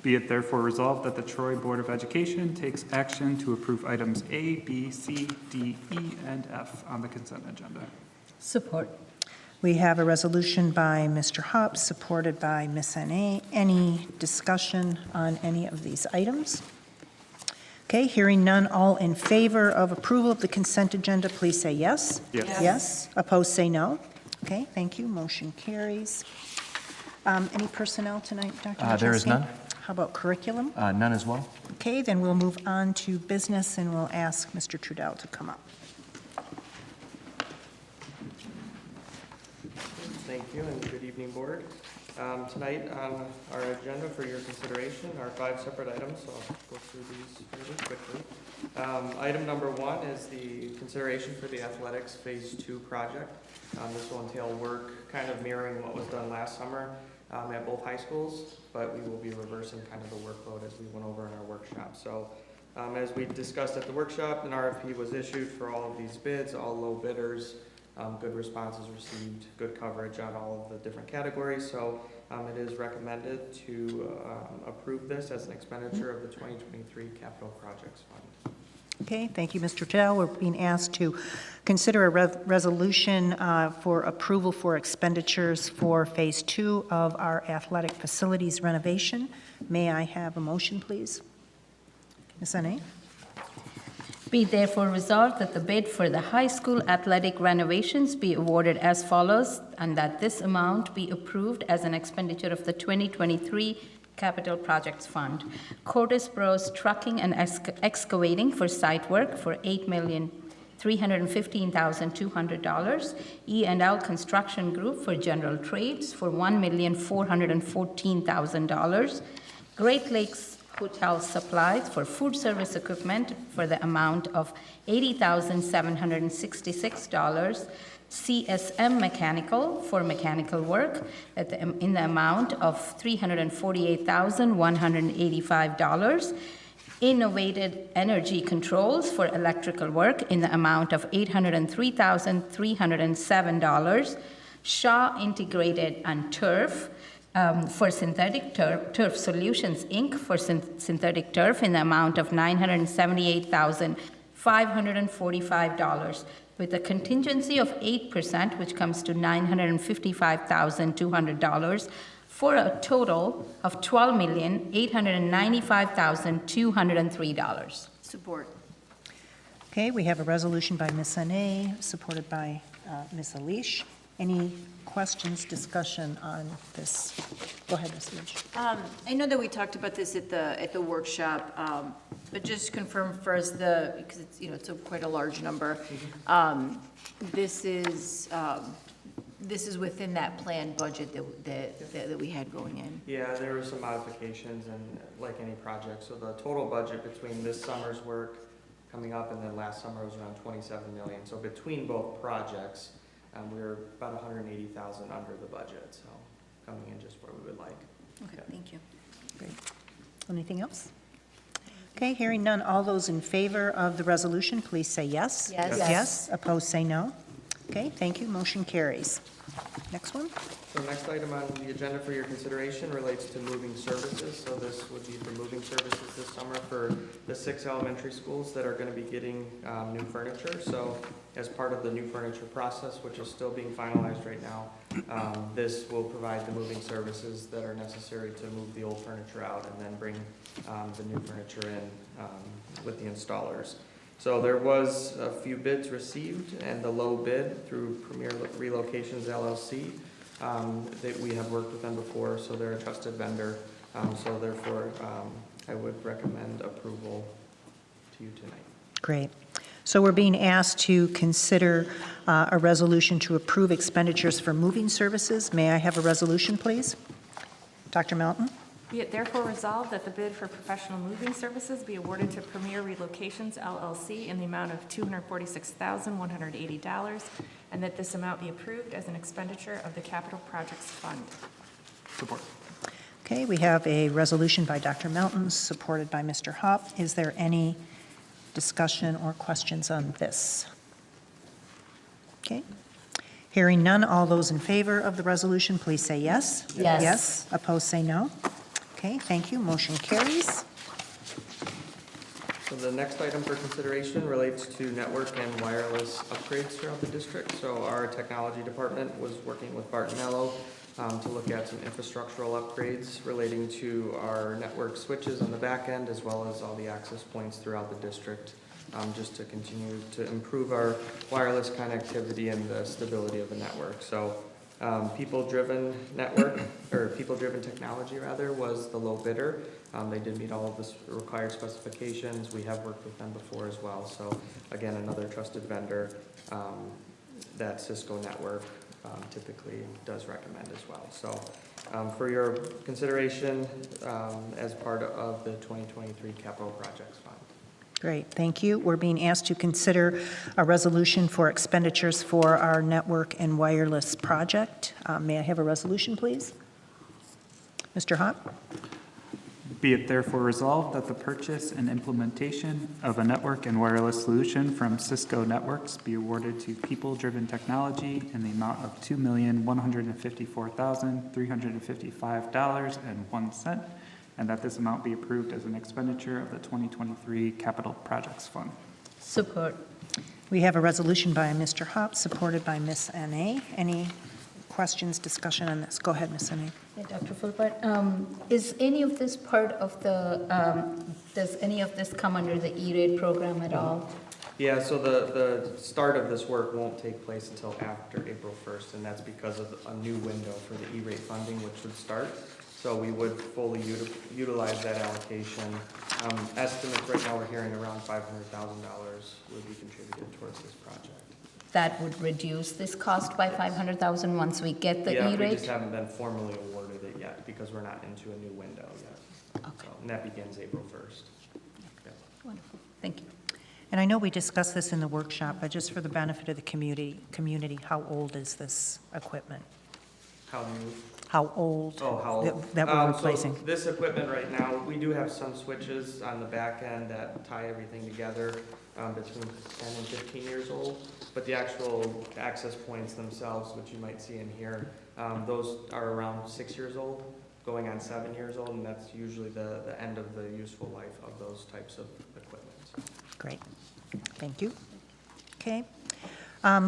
Be it therefore resolved that the Troy Board of Education takes action to approve items A, B, C, D, E, and F on the consent agenda. Support. We have a resolution by Mr. Hopp, supported by Ms. N.A. Any discussion on any of these items? Okay, hearing none, all in favor of approval of the consent agenda, please say yes. Yes. Yes. Opposed, say no. Okay, thank you. Motion carries. Any personnel tonight, Dr. Macheski? There is none. How about curriculum? None as well. Okay, then we'll move on to business, and we'll ask Mr. Trudell to come up. Thank you, and good evening, Board. Tonight on our agenda for your consideration are 5 separate items, so I'll go through these really quickly. Item number 1 is the consideration for the athletics phase 2 project. This will entail work kind of mirroring what was done last summer at both high schools, but we will be reversing kind of the workload as we went over in our workshop. So as we discussed at the workshop, an RFP was issued for all of these bids, all low bidders. Good responses received, good coverage on all of the different categories. So it is recommended to approve this as an expenditure of the 2023 Capital Projects Fund. Okay, thank you, Mr. Trudell. We're being asked to consider a resolution for approval for expenditures for Phase 2 of our athletic facilities renovation. May I have a motion, please? Ms. N.A.? Be therefore resolved that the bid for the high school athletic renovations be awarded as follows, and that this amount be approved as an expenditure of the 2023 Capital Projects Fund. Curtis Bros Trucking and Excavating for site work for $8,315,200. E&L Construction Group for general trades for $1,414,000. Great Lakes Hotel Supplies for food service equipment for the amount of $80,766. CSM Mechanical for mechanical work in the amount of $348,185. Innovated Energy Controls for electrical work in the amount of $803,307. Shaw Integrated and Turf for synthetic turf Solutions, Inc. for synthetic turf in the amount of $978,545, with a contingency of 8%, which comes to $955,200, for a total of $12,895,203. Support. Okay, we have a resolution by Ms. N.A., supported by Ms. Alish. Any questions, discussion on this? Go ahead, Ms. Alish. I know that we talked about this at the workshop, but just confirm first because it's it's quite a large number. This is within that planned budget that we had going in. Yeah, there were some modifications and like any project. So the total budget between this summer's work coming up and then last summer was around $27 million. So between both projects, we were about $180,000 under the budget. So coming in just where we would like. Okay, thank you. Great. Anything else? Okay, hearing none, all those in favor of the resolution, please say yes. Yes. Yes, opposed, say no. Okay, thank you, motion carries. Next one. So next item on the agenda for your consideration relates to moving services. So this would be for moving services this summer for the 6 elementary schools that are going to be getting new furniture. So as part of the new furniture process, which is still being finalized right now, this will provide the moving services that are necessary to move the old furniture out and then bring the new furniture in with the installers. So there was a few bids received, and the low bid through Premier Relocations LLC, that we have worked with them before, so they're a trusted vendor. So therefore, I would recommend approval to you tonight. Great. So we're being asked to consider a resolution to approve expenditures for moving services. May I have a resolution, please? Dr. Melton? Be it therefore resolved that the bid for professional moving services be awarded to Premier Relocations LLC in the amount of $246,180, and that this amount be approved as an expenditure of the Capital Projects Fund. Support. Okay, we have a resolution by Dr. Melton, supported by Mr. Hopp. Is there any discussion or questions on this? Okay. Hearing none, all those in favor of the resolution, please say yes. Yes. Yes. Opposed, say no. Okay, thank you. Motion carries. So the next item for consideration relates to network and wireless upgrades throughout the district. So our technology department was working with Barton Mello to look at some infrastructural upgrades relating to our network switches on the back end, as well as all the access points throughout the district, just to continue to improve our wireless connectivity and the stability of the network. So people-driven network, or people-driven technology rather, was the low bidder. They did meet all of the required specifications. We have worked with them before as well. So again, another trusted vendor that Cisco Network typically does recommend as well. So for your consideration as part of the 2023 Capital Projects Fund. Great, thank you. We're being asked to consider a resolution for expenditures for our network and wireless project. May I have a resolution, please? Mr. Hopp? Be it therefore resolved that the purchase and implementation of a network and wireless solution from Cisco Networks be awarded to People Driven Technology in the amount of $2,154,355.01, and that this amount be approved as an expenditure of the 2023 Capital Projects Fund. Support. We have a resolution by Mr. Hopp, supported by Ms. N.A. Any questions, discussion on this? Go ahead, Ms. N.A. Yeah, Dr. Fulbert, is any of this part of the, does any of this come under the E-rate program at all? Yeah, so the start of this work won't take place until after April 1st, and that's because of a new window for the E-rate funding, which would start. So we would fully utilize that allocation. Estimates right now, we're hearing around $500,000 would be contributed towards this project. That would reduce this cost by $500,000 once we get the Yeah, E-rate? we just haven't been formally awarded it yet because we're not into a new window yet. Okay. So, and that begins April 1st. Okay. Wonderful, thank you. And I know we discussed this in the workshop, but just for the benefit of the community, how old is this equipment? How new? How old? Oh, how old? That we're replacing? So this equipment right now, we do have some switches on the back end that tie everything together between 10 and 15 years old. But the actual access points themselves, which you might see in here, those are around 6 years old, going on 7 years old, and that's usually the end of the useful life of those types of equipment. Great, thank you. Okay,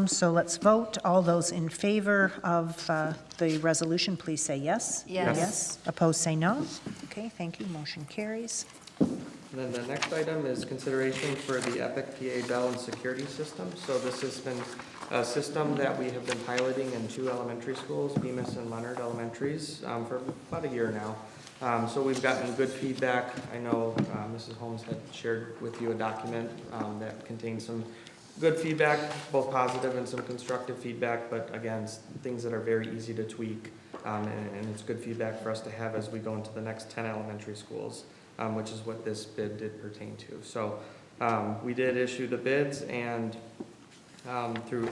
so let's vote. All those in favor of the resolution, please say yes. Yes. Yes. Opposed, say no. Okay, thank you. Motion carries. And then the next item is consideration for the Epic PA Bell and security system. So this has been a system that we have been piloting in 2 elementary schools, Bemis and Leonard Elementaries, for about a year now. So we've gotten good feedback. I know Mrs. Holmes had shared with you a document that contains some good feedback, both positive and some constructive feedback, but again, things that are very easy to tweak, and it's good feedback for us to have as we go into the next 10 elementary schools, which is what this bid did pertain to. So we did issue the bids, and through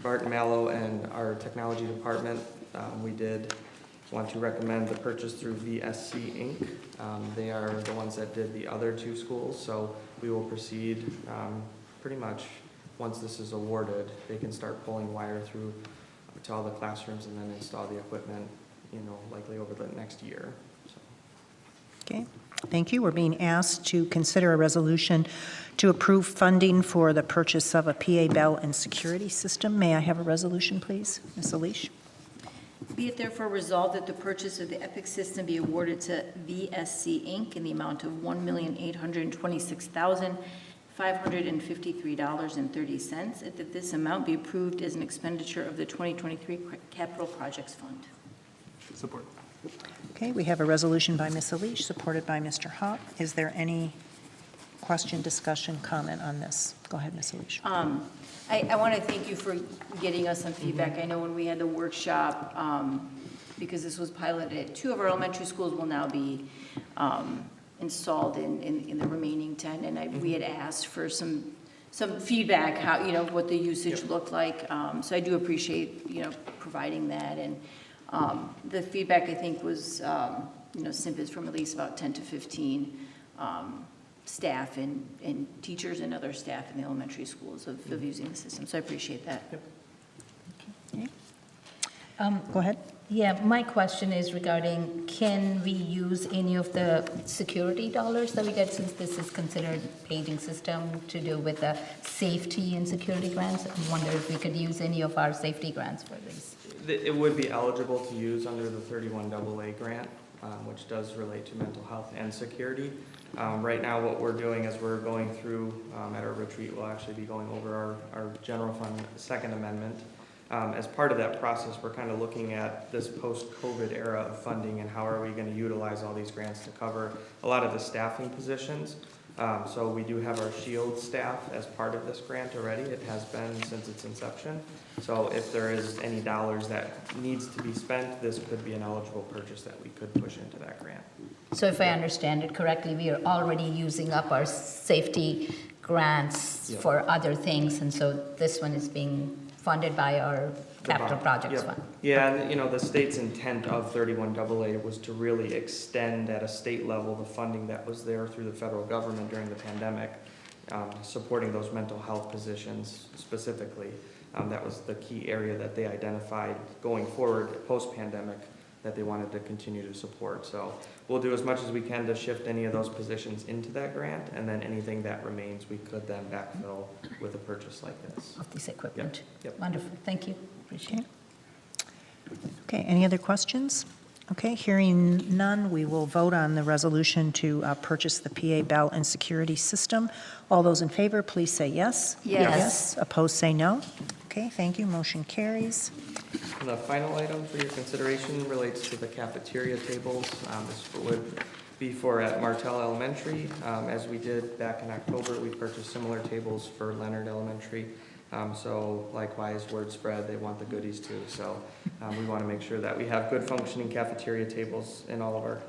Barton Mallow and our technology department, we did want to recommend the purchase through VSC Inc. They are the ones that did the other two schools, so we will proceed pretty much once this is awarded. They can start pulling wire through to all the classrooms and then install the equipment, likely over the next year. Okay, thank you. We're being asked to consider a resolution to approve funding for the purchase of a PA bell and security system. May I have a resolution, please? Ms. Elish? Be it therefore resolved that the purchase of the EPIC system be awarded to VSC Inc. in the amount of $1,826,553.30, and that this amount be approved as an expenditure of the 2023 Capital Projects Fund. Support. Okay, we have a resolution by Ms. Elish, supported by Mr. Hawk. Is there any question, discussion, comment on this? Go ahead, Ms. Elish. I want to thank you for getting us some feedback. I know when we had the workshop, because this was piloted at 2 of our elementary schools, will now be installed in the remaining 10, and we had asked for some feedback, how, what the usage looked like. So I do appreciate, providing that. And the feedback, I think, was, snippets from at least about 10 to 15 staff and teachers and other staff in the elementary schools of using the system. So I appreciate that. Okay. Go ahead. Yeah, my question is regarding, can we use any of the security dollars that we get, since this is considered paging system, to do with the safety and security grants? I wonder if we could use any of our safety grants for this. It would be eligible to use under the 31AA grant, which does relate to mental health and security. Right now, what we're doing is we're going through, at our retreat, we'll actually be going over our general fund second amendment. As part of that process, we're kind of looking at this post-COVID era of funding and how are we going to utilize all these grants to cover a lot of the staffing positions. So we do have our SHIELD staff as part of this grant already. It has been since its inception. So if there is any dollars that needs to be spent, this could be an eligible purchase that we could push into that grant. So if I understand it correctly, we are already using up our safety grants for other things, and so this one is being funded by our capital projects fund. Yeah, and the state's intent of 31AA was to really extend at a state level the funding that was there through the federal government during the pandemic, supporting those mental health positions specifically. That was the key area that they identified going forward post-pandemic that they wanted to continue to support. So we'll do as much as we can to shift any of those positions into that grant, and then anything that remains, we could then backfill with a purchase like this. Of this equipment. Yep. Wonderful, thank you, appreciate it. Okay, any other questions? Okay, hearing none, we will vote on the resolution to purchase the PA bell and security system. All those in favor, please say yes. Yes. Opposed, say no. Okay, thank you, motion carries. And the final item for your consideration relates to the cafeteria tables. This would be for at Martell Elementary. As we did back in October, we purchased similar tables for Leonard Elementary. So likewise, word spread, they want the goodies too. So we want to make sure that we have good functioning cafeteria tables in all of our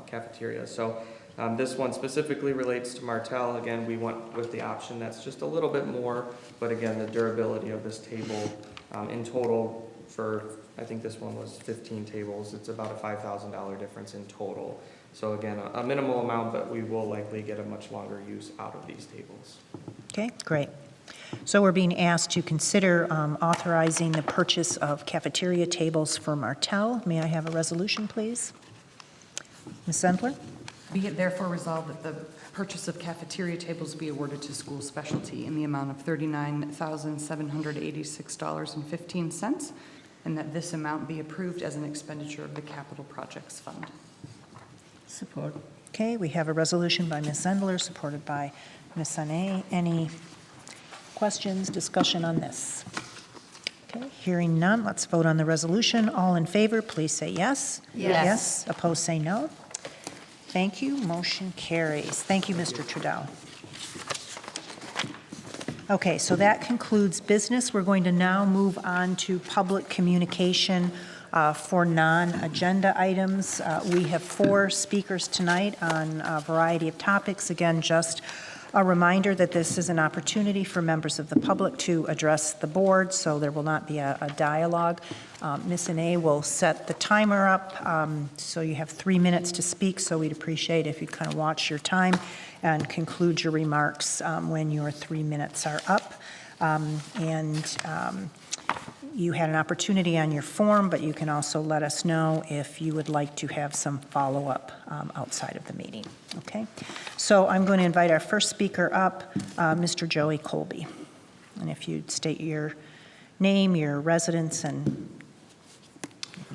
cafeterias. So this one specifically relates to Martell. Again, we went with the option that's just a little bit more, but again, the durability of this table in total for, I think this one was 15 tables. It's about a $5,000 difference in total. So again, a minimal amount, but we will likely get a much longer use out of these tables. Okay, great. So we're being asked to consider authorizing the purchase of cafeteria tables for Martell. May I have a resolution, please? Ms. Sendler? Be it therefore resolved that the purchase of cafeteria tables be awarded to school specialty in the amount of $39,786.15, and that this amount be approved as an expenditure of the Capital Projects Fund. Support. Okay, we have a resolution by Ms. Sendler, supported by Ms. Sané. Any questions, discussion on this? Okay, hearing none, let's vote on the resolution. All in favor, please say yes. Yes. Opposed, say no. Thank you, motion carries. Thank you, Mr. Trudeau. Okay, so that concludes business. We're going to now move on to public communication for non-agenda items. We have 4 speakers tonight on a variety of topics. Again, just A reminder that this is an opportunity for members of the public to address the board, so there will not be a dialogue. Ms. Ine will set the timer up, so you have 3 minutes to speak, so we'd appreciate if you'd kind of watch your time and conclude your remarks when your 3 minutes are up. You had an opportunity on your form, but you can also let us know if you would like to have some follow-up outside of the meeting, okay? So I'm going to invite our first speaker up, Mr. Joey Colby. And if you'd state your name, your residence, and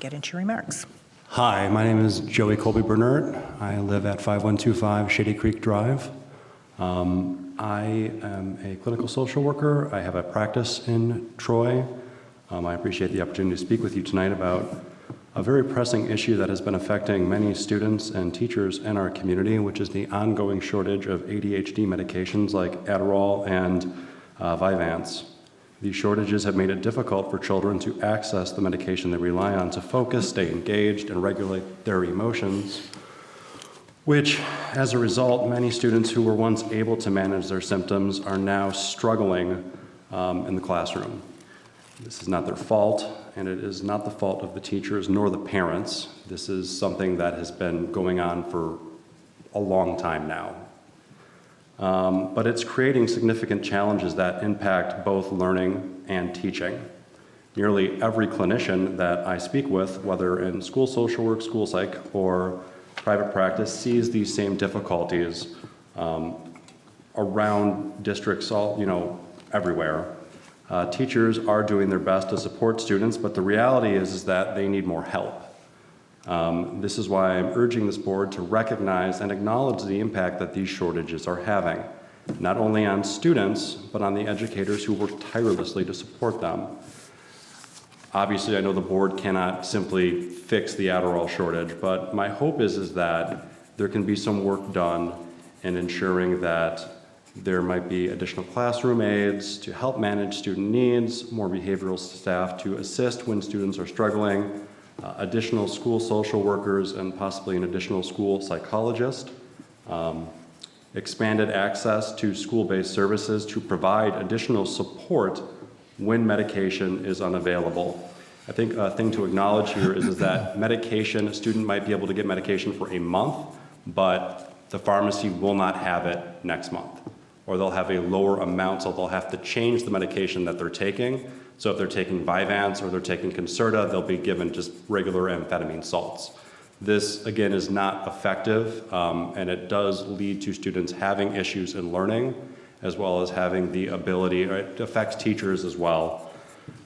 get into your remarks. Hi, my name is Joey Colby Bernert. I live at 5125 Shady Creek Drive. I am a clinical social worker. I have a practice in Troy. I appreciate the opportunity to speak with you tonight about a very pressing issue that has been affecting many students and teachers in our community, which is the ongoing shortage of ADHD medications like Adderall and Vyvanse. These shortages have made it difficult for children to access the medication they rely on to focus, stay engaged, and regulate their emotions, which, as a result, many students who were once able to manage their symptoms are now struggling in the classroom. This is not their fault, and it is not the fault of the teachers nor the parents. This is something that has been going on for a long time now. But it's creating significant challenges that impact both learning and teaching. Nearly every clinician that I speak with, whether in school social work, school psych, or private practice, sees these same difficulties around districts everywhere. Teachers are doing their best to support students, but the reality is that they need more help. This is why I'm urging this board to recognize and acknowledge the impact that these shortages are having, not only on students, but on the educators who work tirelessly to support them. Obviously, I know the board cannot simply fix the Adderall shortage, but my hope is that there can be some work done in ensuring that there might be additional classroom aides to help manage student needs, more behavioral staff to assist when students are struggling, additional school social workers, and possibly an additional school psychologist, expanded access to school-based services to provide additional support when medication is unavailable. I think a thing to acknowledge here is that medication, a student might be able to get medication for a month, but the pharmacy will not have it next month, or they'll have a lower amount, so they'll have to change the medication that they're taking. So if they're taking Vyvanse or they're taking Concerta, they'll be given just regular amphetamine salts. This, again, is not effective, and it does lead to students having issues in learning, as well as having the ability, it affects teachers as well.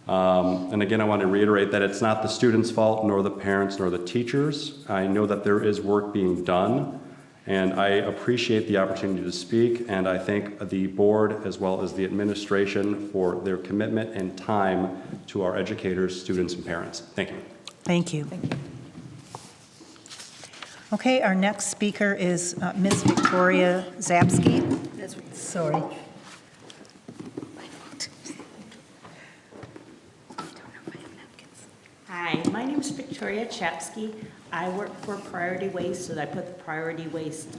And again, I want to reiterate that it's not the students' fault, nor the parents, nor the teachers. I know that there is work being done, and I appreciate the opportunity to speak, and I thank the board as well as the administration for their commitment and time to our educators, students, and parents. Thank you. Thank you. Okay, our next speaker is Ms. Victoria Zapsky. Sorry. Hi, my name is Victoria Chapsky. I work for Priority Waste, so I put the Priority Waste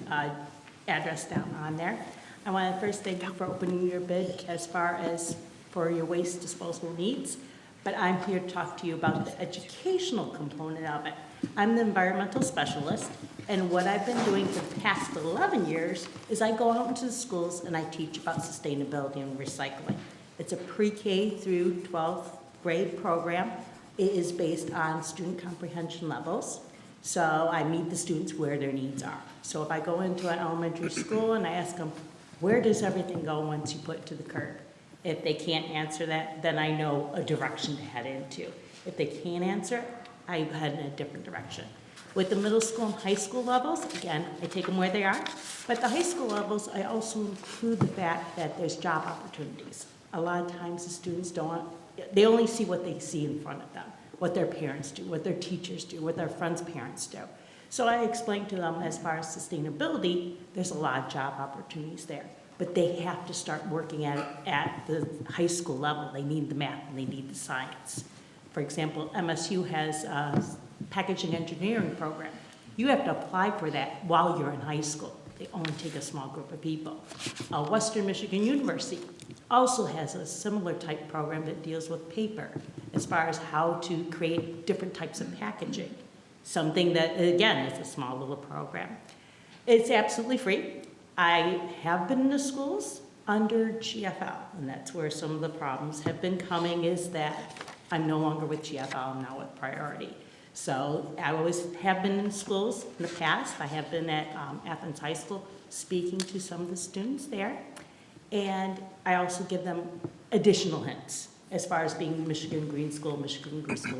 address down on there. I want to first thank you for opening your bid as far as for your waste disposal needs, but I'm here to talk to you about the educational component of it. I'm the environmental specialist, and what I've been doing for the past 11 years is I go out into the schools and I teach about sustainability and recycling. It's a pre-K through 12th grade program. It is based on student comprehension levels. So I meet the students where their needs are. So if I go into an elementary school and I ask them, where does everything go once you put it to the curb? If they can't answer that, then I know a direction to head into. If they can't answer it, I head in a different direction. With the middle school and high school levels, again, I take them where they are. But the high school levels, I also include the fact that there's job opportunities. A lot of times the students they only see what they see in front of them, what their parents do, what their teachers do, what their friends' parents do. So I explain to them as far as sustainability, there's a lot of job opportunities there, but they have to start working at it at the high school level. They need the math and they need the science. For example, MSU has a packaging engineering program. You have to apply for that while you're in high school. They only take a small group of people. Western Michigan University also has a similar type program that deals with paper as far as how to create different types of packaging. Something that, again, is a small little program. It's absolutely free. I have been in the schools under GFL, and that's where some of the problems have been coming, is that I'm no longer with GFL, I'm now with Priority. So I always have been in schools in the past. I have been at Athens High School speaking to some of the students there. And I also give them additional hints as far as being Michigan Green School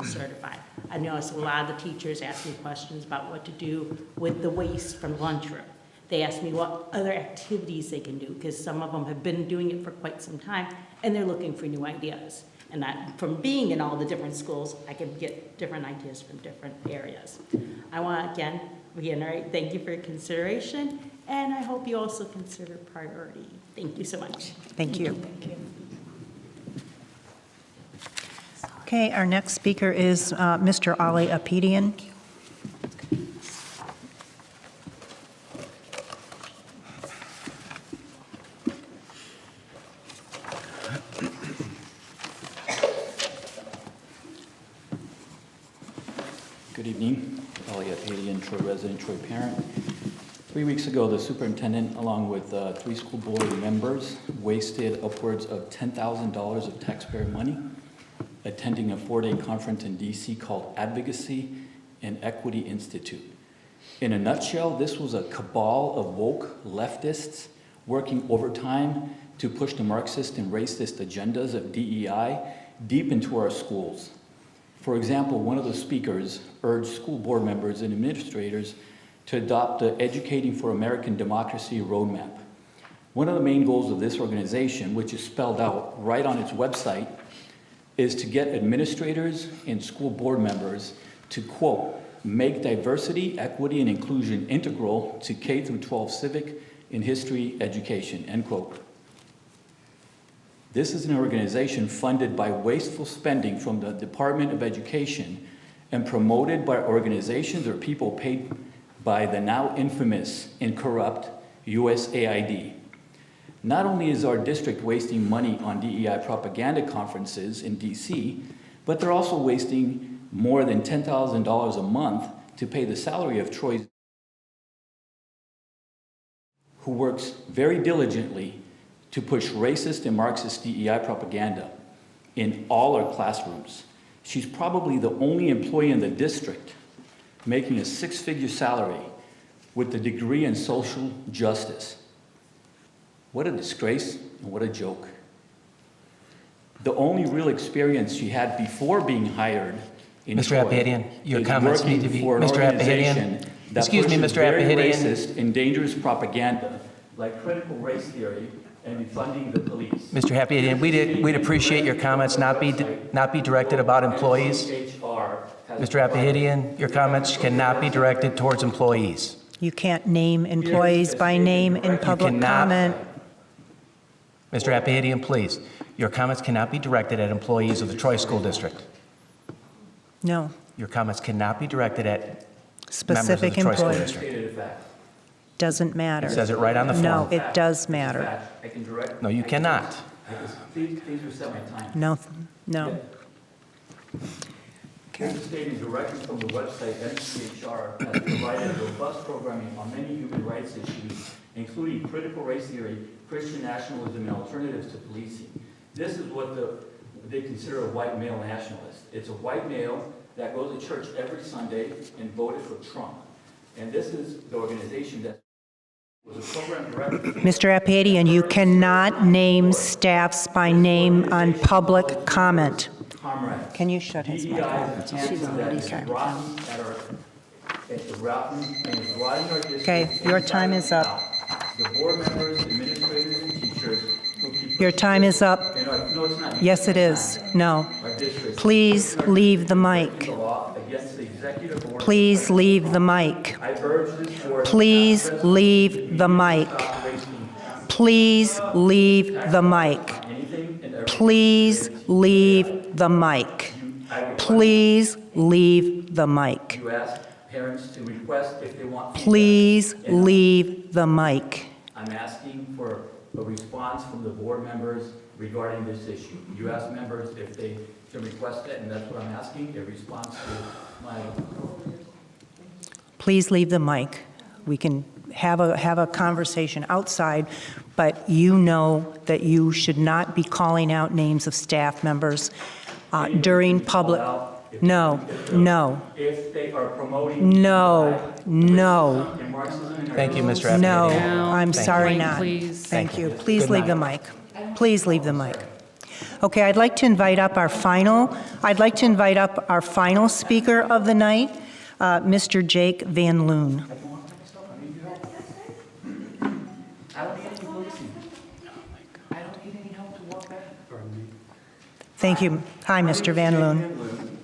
certified. I noticed a lot of the teachers ask me questions about what to do with the waste from lunchroom. They ask me what other activities they can do, because some of them have been doing it for quite some time, and they're looking for new ideas. And that, from being in all the different schools, I can get different ideas from different areas. I want to, again, reiterate, thank you for your consideration, and I hope you also consider Priority. Thank you so much. Thank you. Okay, our next speaker is Mr. Ali Apedian. Good evening. Ali Apedian, Troy resident, Troy parent. 3 weeks ago, the superintendent, along with 3 school board members, wasted upwards of $10,000 of taxpayer money attending a 4-day conference in DC called Advocacy and Equity Institute. In a nutshell, this was a cabal of woke leftists working overtime to push the Marxist and racist agendas of DEI deep into our schools. For example, one of the speakers urged school board members and administrators to adopt the Educating for American Democracy roadmap. One of the main goals of this organization, which is spelled out right on its website, is to get administrators and school board members to, quote, make diversity, equity, and inclusion integral to K-12 civic and history education, end quote. This is an organization funded by wasteful spending from the Department of Education and promoted by organizations or people paid by the now infamous and corrupt USAID. Not only is our district wasting money on DEI propaganda conferences in DC, but they're also wasting more than $10,000 a month to pay the salary of Troy's, who works very diligently to push racist and Marxist DEI propaganda in all our classrooms. She's probably the only employee in the district making a 6-figure salary with a degree in social justice. What a disgrace and what a joke. The only real experience she had before being hired in Mr. Troy Apedian, your is comments need to working be, for an Mr. organization Apedian. that Excuse me, pushes Mr. very Apedian. racist and dangerous propaganda like critical race theory and defunding the police. Mr. Apedian, we'd appreciate your comments not be directed about employees. Mr. Apedian, your comments cannot be directed towards employees. You can't name employees by name in public comment. Mr. Apedian, please. Your comments cannot be directed at employees of the Troy School District. No. Your comments cannot be directed at Specific members of the Troy School employees. District. Doesn't matter. It says it right on the form. No, it does matter. No, you cannot. Please reset my time. No, no. This is stated directly from the website. MCHR has provided robust programming on many human rights issues, including critical race theory, Christian nationalism, and alternatives to policing. This is what they consider a white male nationalist. It's a white male that goes to church every Sunday and voted for Trump. And this is the organization that was a program director. Mr. Apedian, you cannot name staffs by name on public comment. Can you shut his mic off? Okay, your time is up. The board members, administrators, and teachers who keep Your time is up. No, it's not. Yes, it is. No. Please leave the mic. Please leave the mic. Please leave the mic. Please leave the mic. Please leave the mic. Please leave the mic. parents to request if they want feedback. Please And leave the mic. I'm asking for a response from the board members regarding this issue. You ask members if they can request it, and that's what I'm asking, a response to my... Please leave the mic. We can have a conversation outside, but you know that you should not be calling out names of staff members during public. No. If they are promoting... No. Thank you, Mr. Appian. No, I'm sorry, not. Please. Thank you. Good Please leave the night. mic. Please leave the mic. Okay, I'd like to invite up our final speaker of the night, Mr. Jake Van Loon. Thank you. Hi, Mr. Van Loon.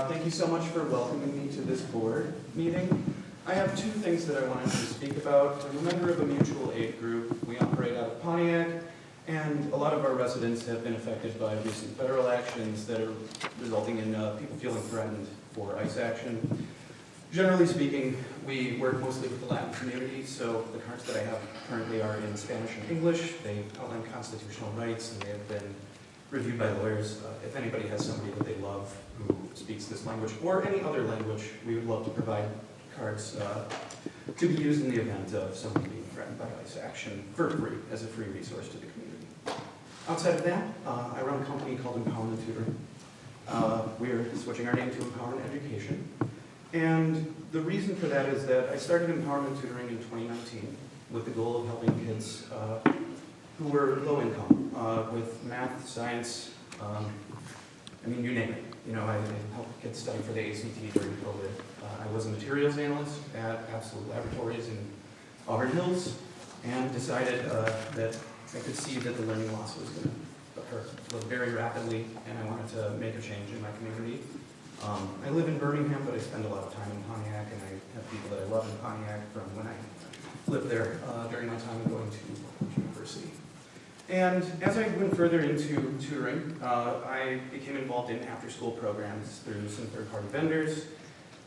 Thank you so much for welcoming me to this board meeting. I have two things that I wanted to speak about. I'm a member of a mutual aid group. We operate out of Pontiac, and a lot of our residents have been affected by recent federal actions that are resulting in people feeling threatened for ICE action. Generally speaking, we work mostly with the Latin community, so the cards that I have currently are in Spanish and English. They outline constitutional rights, and they have been reviewed by lawyers. If anybody has somebody that they love who speaks this language or any other language, we would love to provide cards to be used in the event of somebody being threatened by ICE action for free, as a free resource to the community. Outside of that, I run a company called Empowerment Tutoring. We're switching our name to Empowerment Education. And the reason for that is that I started Empowerment Tutoring in 2019 with the goal of helping kids who were low income with math, science, I mean, you name it. You know, I helped kids study for the ACT during COVID. I was a materials analyst at Absolute Laboratories in Auburn Hills and decided that I could see that the learning loss was going to occur very rapidly, and I wanted to make a change in my community. I live in Birmingham, but I spend a lot of time in Pontiac, and I have people that I love in Pontiac from when I lived there during my time going to university. And as I went further into tutoring, I became involved in after-school programs through some third-party vendors.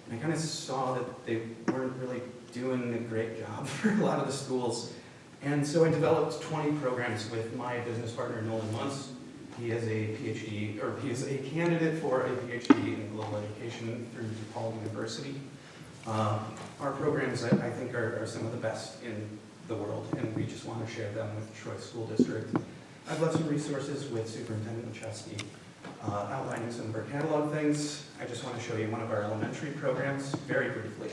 And I kind of saw that they weren't really doing a great job for a lot of the schools. And so I developed 20 programs with my business partner, Nolan Muntz. He has a PhD, or he is a candidate for a PhD in global education through DePaul University. Our programs, I think, are some of the best in the world, and we just want to share them with Troy School District. I've left some resources with Superintendent Chesky outlining some of our catalog things. I just want to show you one of our elementary programs very briefly.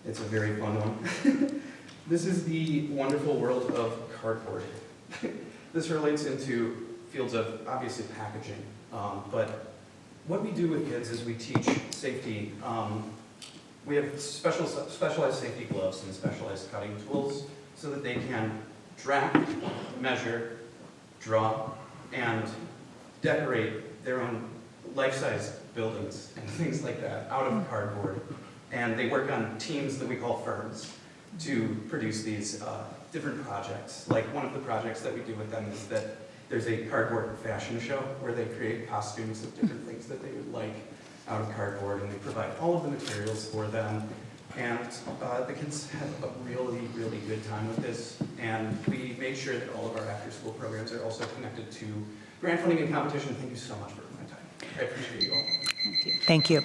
It's a very fun one. This is the wonderful world of cardboard. This relates into fields of, obviously, packaging, but what we do with kids is we teach safety. We have specialized safety gloves and specialized cutting tools so that they can draft, measure, draw, and decorate their own life-size buildings and things like that out of cardboard. And they work on teams that we call firms to produce these different projects. Like one of the projects that we do with them is that there's a cardboard fashion show where they create costumes of different things that they would like out of cardboard, and they provide all of the materials for them. And the kids have a really, really good time with this. And we made sure that all of our after-school programs are also connected to grant funding and competition. Thank you so much for my time. I appreciate you all. Thank you.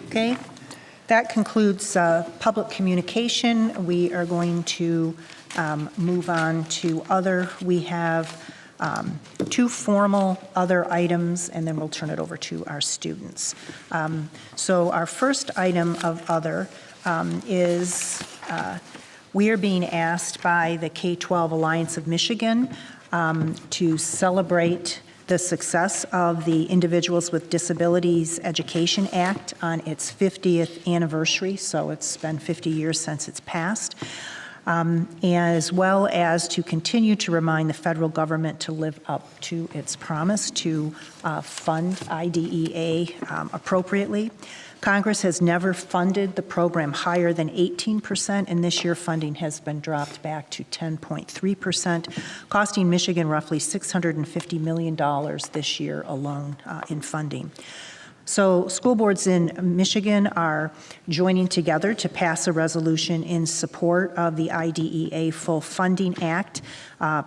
Okay, that concludes public communication. We are going to move on to other. We have two formal other items, and then we'll turn it over to our students. So our first item of other is we are being asked by the K-12 Alliance of Michigan to celebrate the success of the Individuals with Disabilities Education Act on its 50th anniversary, so it's been 50 years since it's passed. As well as to continue to remind the federal government to live up to its promise to fund IDEA appropriately. Congress has never funded the program higher than 18%, and this year funding has been dropped back to 10.3%, costing Michigan roughly $650 million this year alone in funding. So school boards in Michigan are joining together to pass a resolution in support of the IDEA Full Funding Act.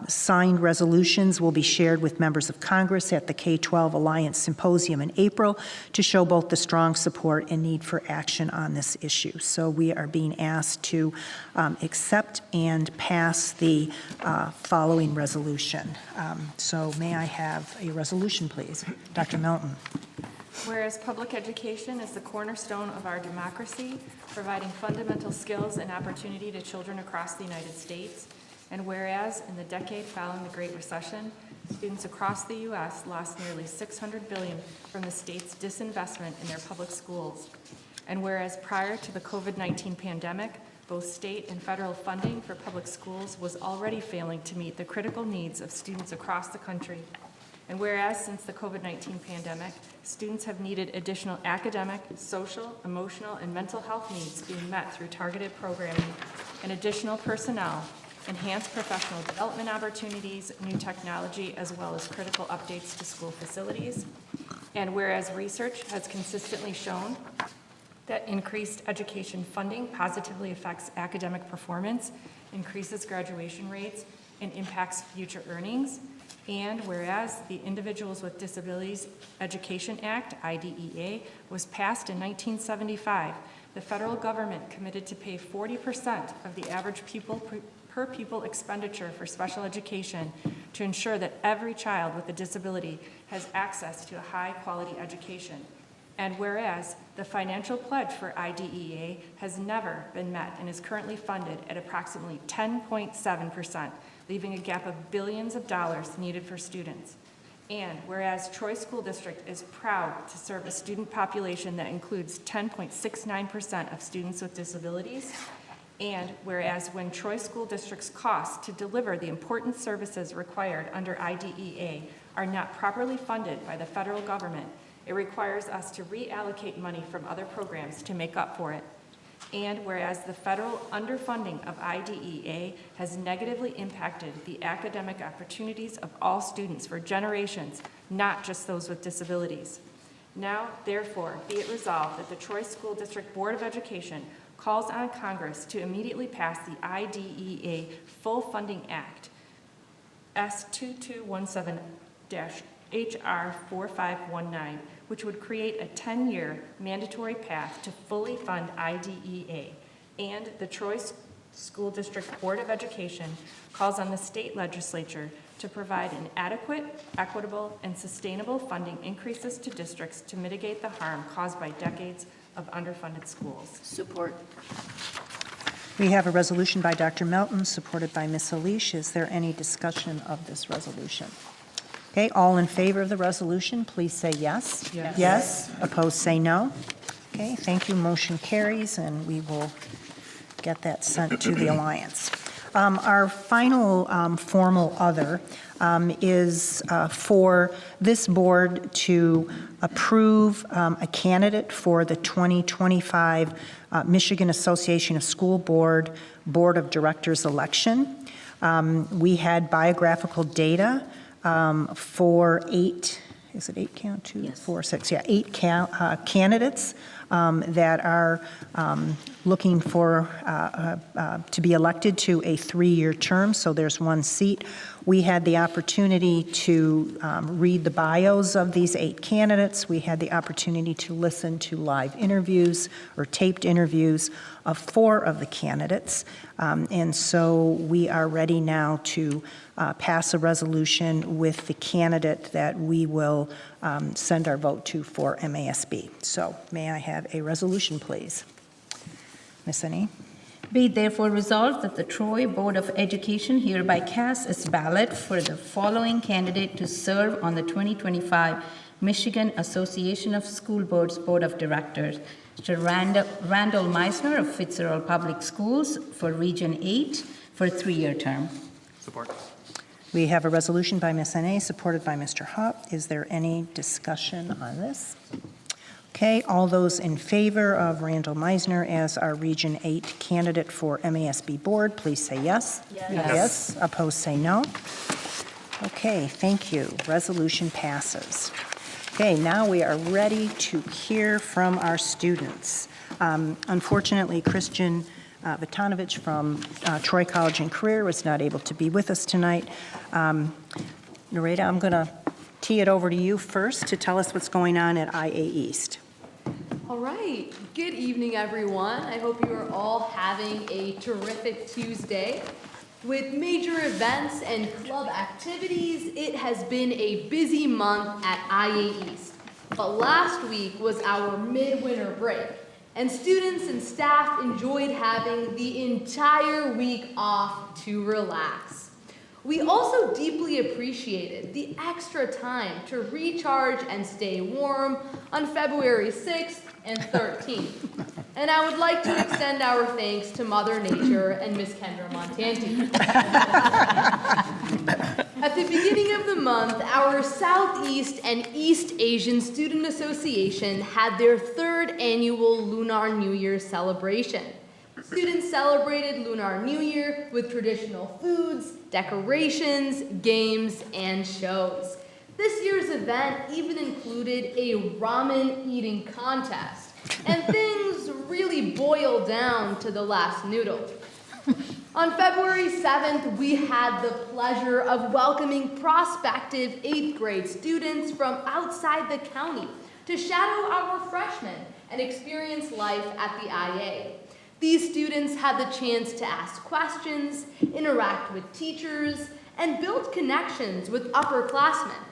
Signed resolutions will be shared with members of Congress at the K-12 Alliance Symposium in April to show both the strong support and need for action on this issue. So we are being asked to accept and pass the following resolution. So may I have a resolution, please? Dr. Melton. Whereas public education is the cornerstone of our democracy, providing fundamental skills and opportunity to children across the United States, and whereas in the decade following the Great Recession, students across the U.S. lost nearly $600 billion from the state's disinvestment in their public schools, and whereas prior to the COVID-19 pandemic, both state and federal funding for public schools was already failing to meet the critical needs of students across the country. And whereas since the COVID-19 pandemic, students have needed additional academic, social, emotional, and mental health needs being met through targeted programming and additional personnel, enhanced professional development opportunities, new technology, as well as critical updates to school facilities. And whereas research has consistently shown that increased education funding positively affects academic performance, increases graduation rates, and impacts future earnings. And whereas the Individuals with Disabilities Education Act, IDEA, was passed in 1975, the federal government committed to pay 40% of the average per pupil expenditure for special education to ensure that every child with a disability has access to a high-quality education. And whereas the financial pledge for IDEA has never been met and is currently funded at approximately 10.7%, leaving a gap of billions of dollars needed for students. And whereas Troy School District is proud to serve a student population that includes 10.69% of students with disabilities, and whereas when Troy School District's costs to deliver the important services required under IDEA are not properly funded by the federal government, it requires us to reallocate money from other programs to make up for it. And whereas the federal underfunding of IDEA has negatively impacted the academic opportunities of all students for generations, not just those with disabilities. Now, therefore, be it resolved that the Troy School District Board of Education calls on Congress to immediately pass the IDEA Full Funding Act, S2217-HR 4519, which would create a 10-year mandatory path to fully fund IDEA. And the Troy School District Board of Education calls on the state legislature to provide an adequate, equitable, and sustainable funding increases to districts to mitigate the harm caused by decades of underfunded schools. Support. We have a resolution by Dr. Melton, supported by Ms. Elish. Is there any discussion of this resolution? Okay, all in favor of the resolution, please say yes. Yes. Yes. Opposed, say no. Okay, thank you. Motion carries, and we will get that sent to the Alliance. Our final formal other is for this board to approve a candidate for the 2025 Michigan Association of School Board of Directors election. We had biographical data for eight candidates that are looking for to be elected to a 3-year term, so there's one seat. We had the opportunity to read the bios of these 8 candidates. We had the opportunity to listen to live interviews or taped interviews of 4 of the candidates. And so we are ready now to pass a resolution with the candidate that we will send our vote to for MASB. So may I have a resolution, please? Ms. Annie? Be it therefore resolved that the Troy Board of Education hereby casts its ballot for the following candidate to serve on the 2025 Michigan Association of School Boards Board of Directors. Mr. Randall Meisner of Fitzgerald Public Schools for Region 8 for a 3-year term. Support. We have a resolution by Ms. Annie, supported by Mr. Hupp. Is there any discussion on this? Okay, all those in favor of Randall Meisner as our Region 8 candidate for MASB Board, please say yes. Yes. Yes. Opposed, say no. Okay, thank you. Resolution passes. Okay, now we are ready to hear from our students. Unfortunately, Christian Vitanovich from Troy College and Career was not able to be with us tonight. Nareda, I'm going to tee it over to you first to tell us what's going on at IA East. All right. Good evening, everyone. I hope you are all having a terrific Tuesday. With major events and club activities, it has been a busy month at IA East. But last week was our midwinter break, and students and staff enjoyed having the entire week off to relax. We also deeply appreciated the extra time to recharge and stay warm on February 6th and 13th. And I would like to extend our thanks to Mother Nature and Miss Kendra Montanti. At the beginning of the month, our Southeast and East Asian Student Association had their 3rd annual Lunar New Year celebration. Students celebrated Lunar New Year with traditional foods, decorations, games, and shows. This year's event even included a ramen eating contest, and things really boiled down to the last noodle. On February 7th, we had the pleasure of welcoming prospective 8th grade students from outside the county to shadow our freshmen and experience life at the IA. These students had the chance to ask questions, interact with teachers, and build connections with upperclassmen.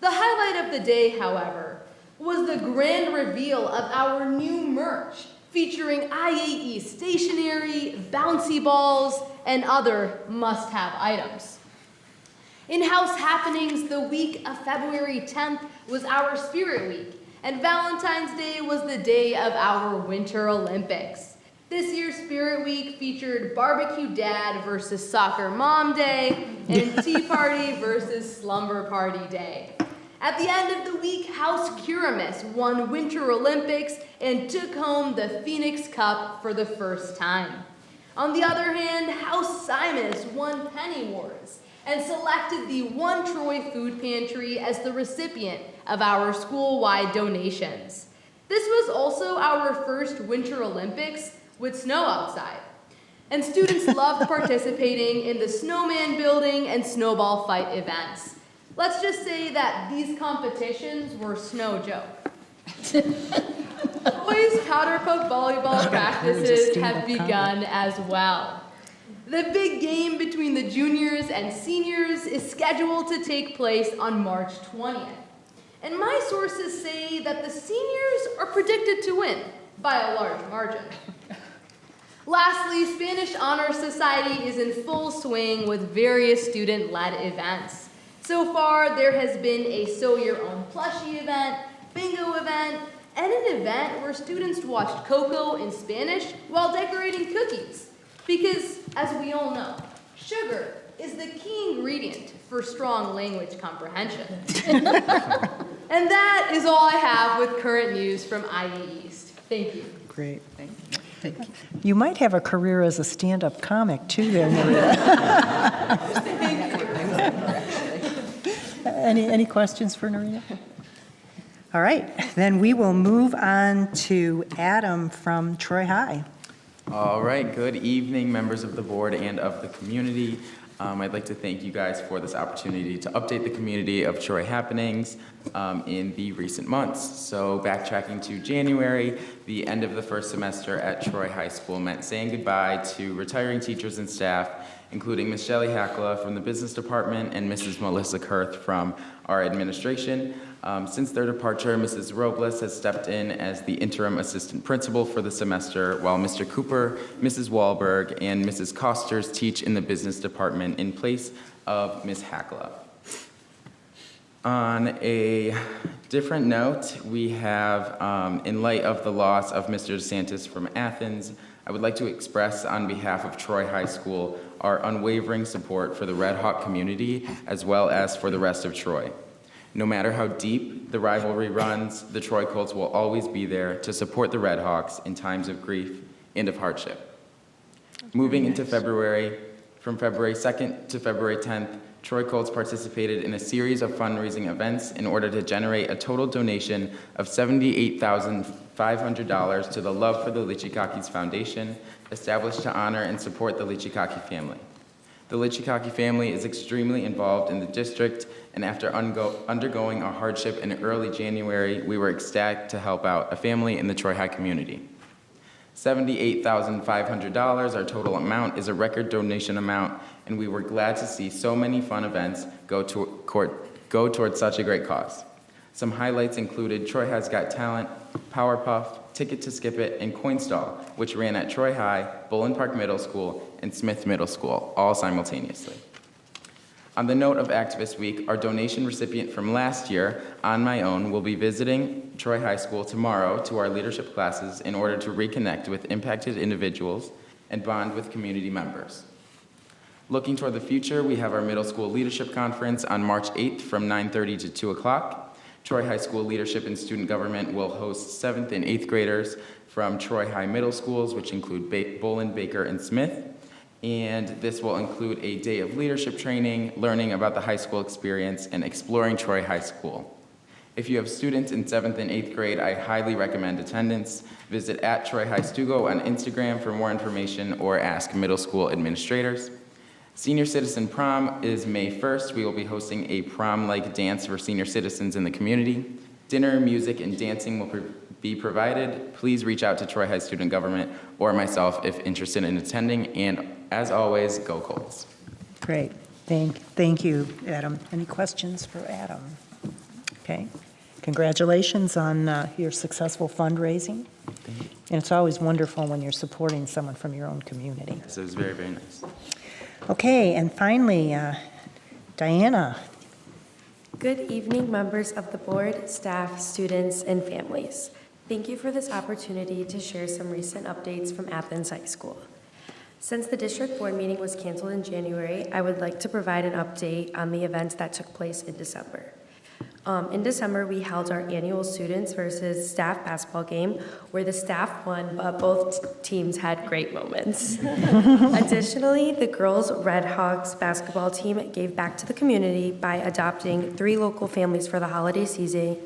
The highlight of the day, however, was the grand reveal of our new merch, featuring IAE stationery, bouncy balls, and other must-have items. In-house happenings the week of February 10th was our Spirit Week, and Valentine's Day was the day of our Winter Olympics. This year's Spirit Week featured Barbecue Dad versus Soccer Mom Day, and Tea Party versus Slumber Party Day. At the end of the week, House Curamus won Winter Olympics and took home the Phoenix Cup for the first time. On the other hand, House Simus won Penny Wars and selected the One Troy Food Pantry as the recipient of our school-wide donations. This was also our first Winter Olympics with snow outside, and students loved participating in the snowman building and snowball fight events. Let's just say that these competitions were snow joke. Boys powder puff volleyball practices have begun as well. The big game between the juniors and seniors is scheduled to take place on March 20th. And my sources say that the seniors are predicted to win by a large margin. Lastly, Spanish Honor Society is in full swing with various student-led events. So far, there has been a Sew Your Own Plushie event, bingo event, and an event where students watched Coco in Spanish while decorating cookies. Because, as we all know, sugar is the key ingredient for strong language comprehension. And that is all I have with current news from IA East. Thank you. Great. Thank you. You might have a career as a stand-up comic, too, there, Narita. Any questions for Narita? All right, then we will move on to Adam from Troy High. All right, good evening, members of the board and of the community. I'd like to thank you guys for this opportunity to update the community of Troy happenings in the recent months. So backtracking to January, the end of the first semester at Troy High School meant saying goodbye to retiring teachers and staff, including Ms. Shelley Hackla from the business department and Mrs. Melissa Kurth from our administration. Since their departure, Mrs. Robles has stepped in as the interim assistant principal for the semester, while Mr. Cooper, Mrs. Wahlberg, and Mrs. Costers teach in the business department in place of Ms. Hackla. On a different note, we have, in light of the loss of Mr. DeSantis from Athens, I would like to express on behalf of Troy High School our unwavering support for the Red Hawk community as well as for the rest of Troy. No matter how deep the rivalry runs, the Troy Colts will always be there to support the Red Hawks in times of grief and of hardship. Moving into February, from February 2nd to February 10th, Troy Colts participated in a series of fundraising events in order to generate a total donation of $78,500 to the Love for the Lichikakis Foundation, established to honor and support the Lichikaki family. The Lichikaki family is extremely involved in the district, and after undergoing a hardship in early January, we were ecstatic to help out a family in the Troy High community. $78,500, our total amount, is a record donation amount, and we were glad to see so many fun events go towards such a great cause. Some highlights included Troy High's Got Talent, Powerpuff, Ticket to Skip It, and Coin Stall, which ran at Troy High, Bullen Park Middle School, and Smith Middle School, all simultaneously. On the note of Activist Week, our donation recipient from last year, On My Own, will be visiting Troy High School tomorrow to our leadership classes in order to reconnect with impacted individuals and bond with community members. Looking toward the future, we have our middle school leadership conference on March 8th from 9:30 to 2 o'clock. Troy High School Leadership and Student Government will host 7th and 8th graders from Troy High Middle Schools, which include Bullen, Baker, and Smith. And this will include a day of leadership training, learning about the high school experience, and exploring Troy High School. If you have students in 7th and 8th grade, I highly recommend attendance. Visit @TroyHighStugo on Instagram for more information or ask middle school administrators. Senior Citizen Prom is May 1st. We will be hosting a prom-like dance for senior citizens in the community. Dinner, music, and dancing will be provided. Please reach out to Troy High Student Government or myself if interested in attending. And as always, go Colts. Great. Thank you, Adam. Any questions for Adam? Okay. Congratulations on your successful fundraising. And it's always wonderful when you're supporting someone from your own community. Yes, it was very, very nice. Okay, and finally, Diana. Good evening, members of the board, staff, students, and families. Thank you for this opportunity to share some recent updates from Athens High School. Since the district board meeting was canceled in January, I would like to provide an update on the events that took place in December. In December, we held our annual students versus staff basketball game where the staff won, but both teams had great moments. Additionally, the girls' Red Hawks basketball team gave back to the community by adopting 3 local families for the holiday season,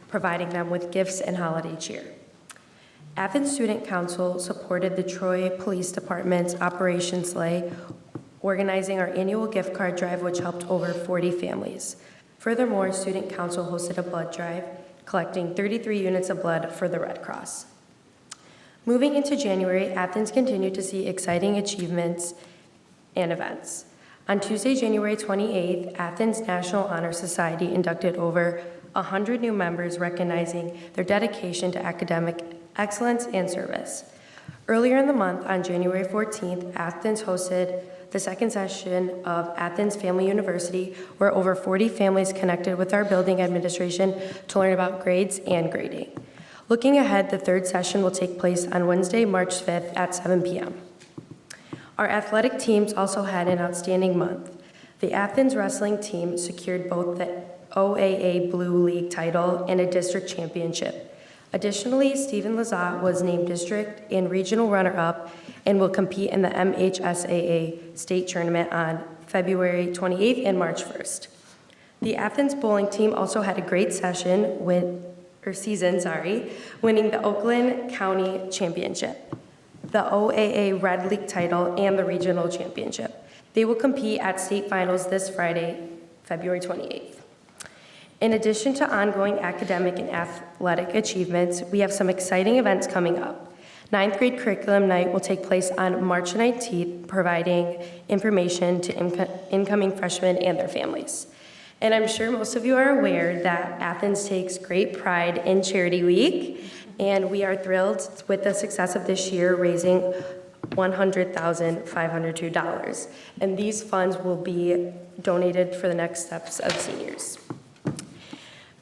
providing them with gifts and holiday cheer. Athens Student Council supported the Troy Police Department's Operation Slate, organizing our annual gift card drive, which helped over 40 families. Furthermore, Student Council hosted a blood drive, collecting 33 units of blood for the Red Cross. Moving into January, Athens continued to see exciting achievements and events. On Tuesday, January 28th, Athens National Honor Society inducted over 100 new members, recognizing their dedication to academic excellence and service. Earlier in the month, on January 14th, Athens hosted the second session of Athens Family University, where over 40 families connected with our building administration to learn about grades and grading. Looking ahead, the third session will take place on Wednesday, March 5th at 7 p.m. Our athletic teams also had an outstanding month. The Athens wrestling team secured both the OAA Blue League title and a district championship. Additionally, Stephen Lazat was named district and regional runner-up and will compete in the MHSAA state tournament on February 28th and March 1st. The Athens bowling team also had a great season, winning the Oakland County Championship, the OAA Red League title, and the regional championship. They will compete at state finals this Friday, February 28th. In addition to ongoing academic and athletic achievements, we have some exciting events coming up. 9th grade curriculum night will take place on March 19th, providing information to incoming freshmen and their families. And I'm sure most of you are aware that Athens takes great pride in Charity Week, and we are thrilled with the success of this year, raising $100,502. And these funds will be donated for the next steps of seniors.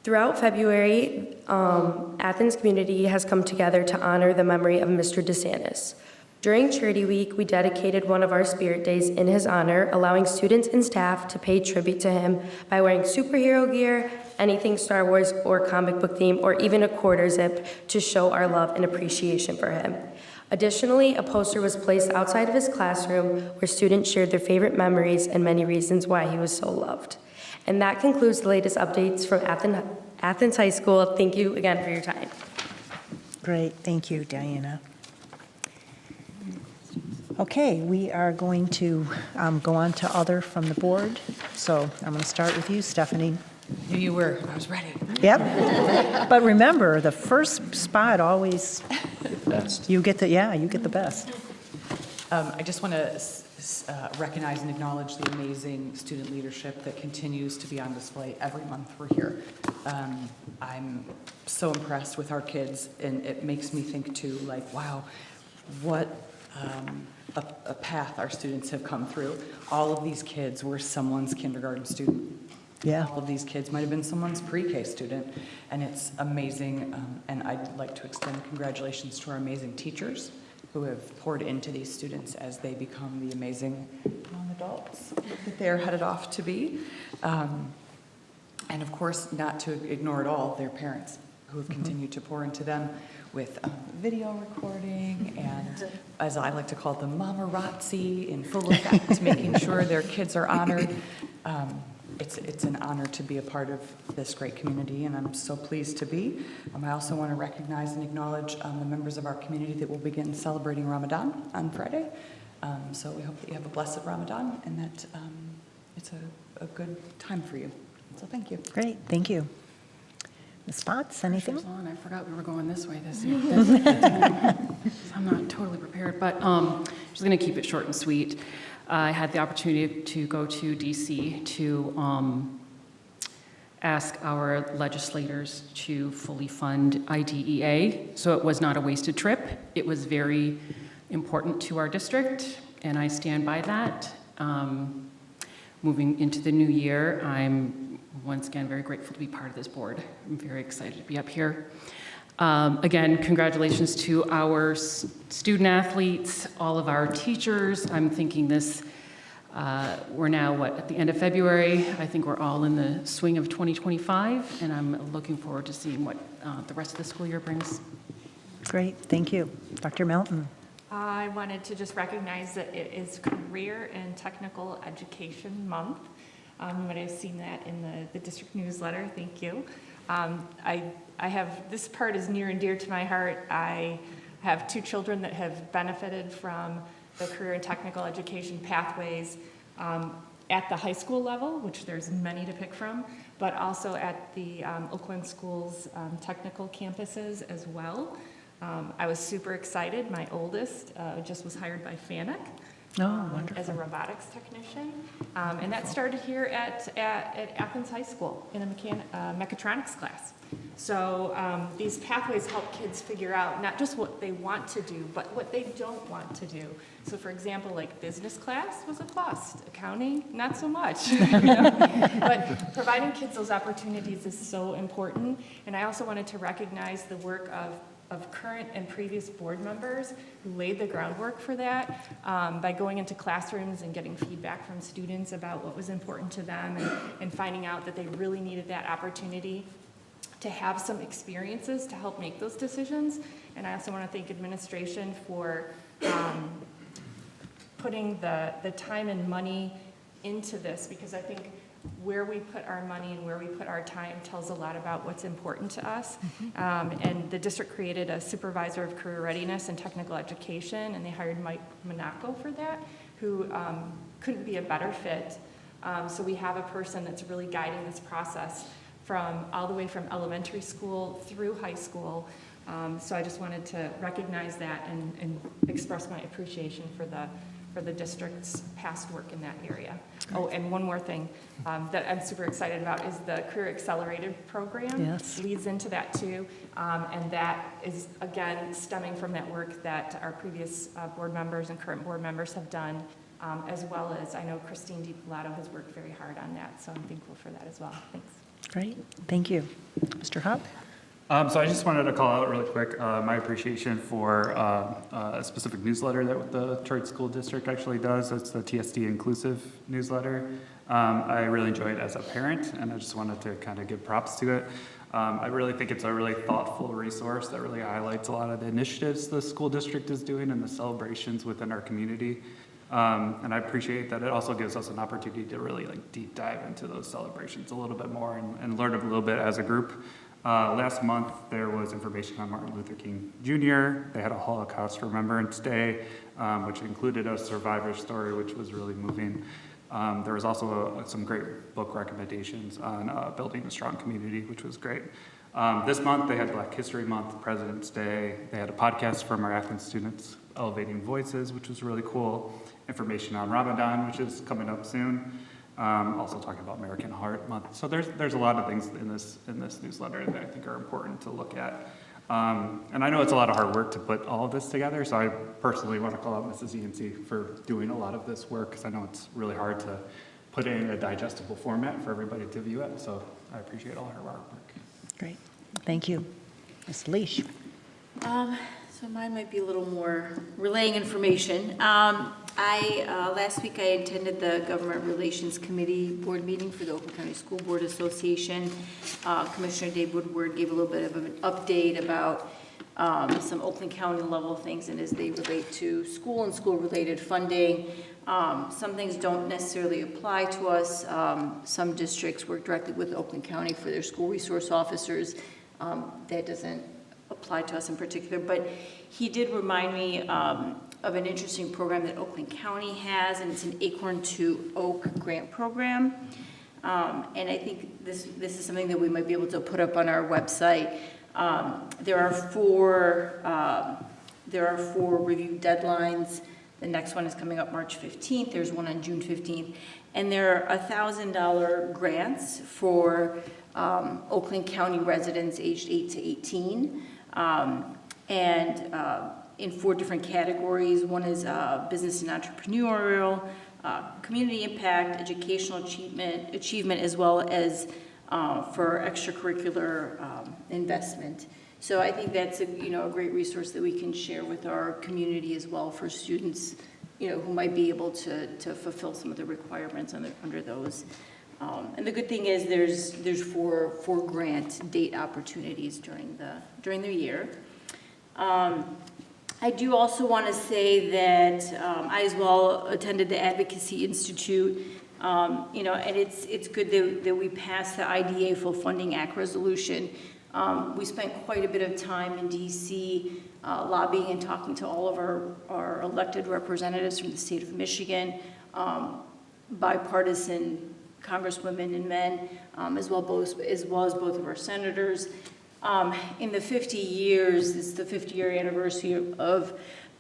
Throughout February, Athens community has come together to honor the memory of Mr. DeSantis. During Charity Week, we dedicated one of our spirit days in his honor, allowing students and staff to pay tribute to him by wearing superhero gear, anything Star Wars or comic book theme, or even a quarter zip to show our love and appreciation for him. Additionally, a poster was placed outside of his classroom where students shared their favorite memories and many reasons why he was so loved. And that concludes the latest updates from Athens High School. Thank you again for your time. Great, thank you, Diana. Okay, we are going to go on to other from the board. So I'm going to start with you, Stephanie. Knew you were. I was ready. Yep. But remember, the first spot always, Best. you get the best. I just want to recognize and acknowledge the amazing student leadership that continues to be on display every month we're here. I'm so impressed with our kids, and it makes me think too, like, wow, what a path our students have come through. All of these kids were someone's kindergarten student. Yeah. All of these kids might have been someone's pre-K student, and it's amazing. And I'd like to extend congratulations to our amazing teachers who have poured into these students as they become the amazing young adults that they're headed off to be. And of course, not to ignore at all their parents who have continued to pour into them with video recording and, as I like to call it, the mamarazzi in full effect, making sure their kids are honored. It's an honor to be a part of this great community, and I'm so pleased to be. I also want to recognize and acknowledge the members of our community that will begin celebrating Ramadan on Friday. So we hope that you have a blessed Ramadan and that it's a good time for you. So thank you. Great, thank you. Ms. Potts, anything? I forgot we were going this way this year. I'm not totally prepared, but just going to keep it short and sweet. I had the opportunity to go to DC to ask our legislators to fully fund IDEA, so it was not a wasted trip. It was very important to our district, and I stand by that. Moving into the new year, I'm once again very grateful to be part of this board. I'm very excited to be up here. Again, congratulations to our student athletes, all of our teachers. I'm thinking this, we're now, at the end of February. I think we're all in the swing of 2025, and I'm looking forward to seeing what the rest of the school year brings. Great, thank you. Dr. Melton. I wanted to just recognize that it is Career and Technical Education Month. You might have seen that in the district newsletter. Thank you. I have, this part is near and dear to my heart. I have two children that have benefited from the career and technical education pathways at the high school level, which there's many to pick from, but also at the Oakland Schools technical campuses as well. I was super excited. My oldest just was hired by FANUC as a robotics technician. And that started here at Athens High School in a mechatronics class. So these pathways help kids figure out not just what they want to do, but what they don't want to do. So for example, like business class was a bust, accounting, not so much. But providing kids those opportunities is so important. And I also wanted to recognize the work of current and previous board members who laid the groundwork for that by going into classrooms and getting feedback from students about what was important to them and finding out that they really needed that opportunity to have some experiences to help make those decisions. And I also want to thank administration for putting the time and money into this, because I think where we put our money and where we put our time tells a lot about what's important to us. And the district created a supervisor of career readiness and technical education, and they hired Mike Monaco for that, who couldn't be a better fit. So we have a person that's really guiding this process from all the way from elementary school through high school. So I just wanted to recognize that and express my appreciation for the district's past work in that area. Oh, and one more thing that I'm super excited about is the Career Accelerated program. Yes. Leads into that too. And that is, again, stemming from that work that our previous board members and current board members have done, as well as I know Christine DiPilato has worked very hard on that. So I'm thankful for that as well. Thanks. Great, thank you. Mr. Hupp? So I just wanted to call out really quick my appreciation for a specific newsletter that the Detroit School District actually does. It's the TSD Inclusive newsletter. I really enjoy it as a parent, and I just wanted to kind of give props to it. I really think it's a really thoughtful resource that really highlights a lot of the initiatives the school district is doing and the celebrations within our community. And I appreciate that it also gives us an opportunity to really deep dive into those celebrations a little bit more and learn a little bit as a group. Last month, there was information on Martin Luther King Jr. They had a Holocaust Remembrance Day, which included a survivor story, which was really moving. There was also some great book recommendations on building a strong community, which was great. This month, they had Black History Month, President's Day. They had a podcast from our Athens students, Elevating Voices, which was really cool. Information on Ramadan, which is coming up soon. Also talking about American Heart Month. So there's a lot of things in this newsletter that I think are important to look at. And I know it's a lot of hard work to put all of this together, so I personally want to call out Mrs. ENC for doing a lot of this work, because I know it's really hard to put it in a digestible format for everybody to view it. So I appreciate all her hard work. Great. Thank you. Ms. Leash. So mine might be a little more relaying information. Last week I attended the Government Relations Committee board meeting for the Oakland County School Board Association. Commissioner Dave Woodward gave a little bit of an update about some Oakland County level things and as they relate to school and school-related funding. Some things don't necessarily apply to us. Some districts work directly with Oakland County for their school resource officers. That doesn't apply to us in particular, but he did remind me of an interesting program that Oakland County has, and it's an Acorn to Oak grant program. And I think this is something that we might be able to put up on our website. There are four review deadlines. The next one is coming up March 15th. There's one on June 15th. And there are $1,000 grants for Oakland County residents aged 8 to 18. In 4 different categories. One is business and entrepreneurial, community impact, educational achievement, as well as for extracurricular investment. So I think that's a great resource that we can share with our community as well for students, who might be able to fulfill some of the requirements under those. And the good thing is there's four grant date opportunities during the year. I do also want to say that I as well attended the Advocacy Institute, and it's good that we passed the IDA Full Funding Act resolution. We spent quite a bit of time in DC lobbying and talking to all of our elected representatives from the state of Michigan, bipartisan congresswomen and men, as well as both of our senators. In the 50 years, it's the 50-year anniversary of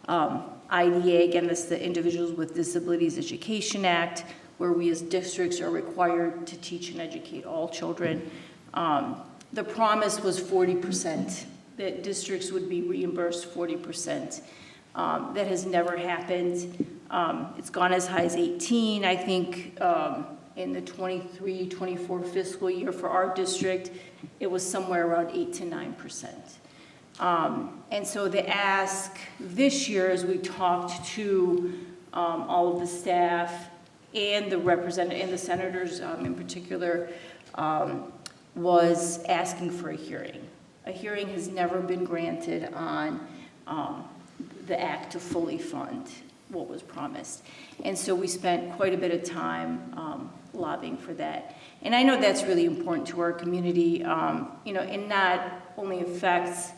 IDA. Again, this is the Individuals with Disabilities Education Act, where we as districts are required to teach and educate all children. The promise was 40%, that districts would be reimbursed 40%. That has never happened. It's gone as high as 18. I think in the 23-24 fiscal year for our district, it was somewhere around 8 to 9%. And so the ask this year, as we talked to all of the staff and the senators in particular, was asking for a hearing. A hearing has never been granted on the act to fully fund what was promised. And so we spent quite a bit of time lobbying for that. And I know that's really important to our community, and not only affects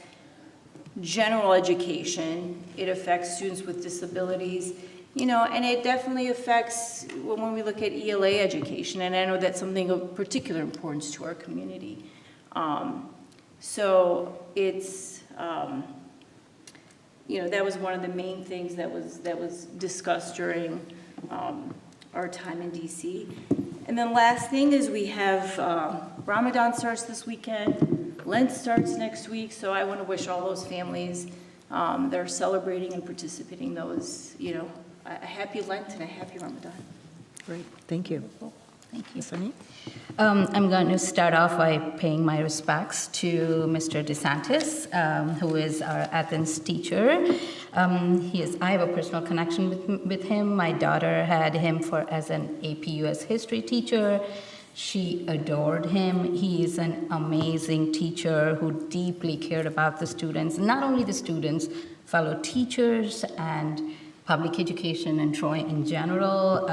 general education, it affects students with disabilities, and it definitely affects when we look at ELA education, and I know that's something of particular importance to our community. So it's, that was one of the main things that was discussed during our time in DC. And then last thing is we have Ramadan starts this weekend, Lent starts next week, so I want to wish all those families that are celebrating and participating those, a happy Lent and a happy Ramadan. Great, thank you. Thank you. Sunny? I'm going to start off by paying my respects to Mr. DeSantis, who is our Athens teacher. I have a personal connection with him. My daughter had him as an AP US history teacher. She adored him. He is an amazing teacher who deeply cared about the students, not only the students, fellow teachers and public education and Troy in general.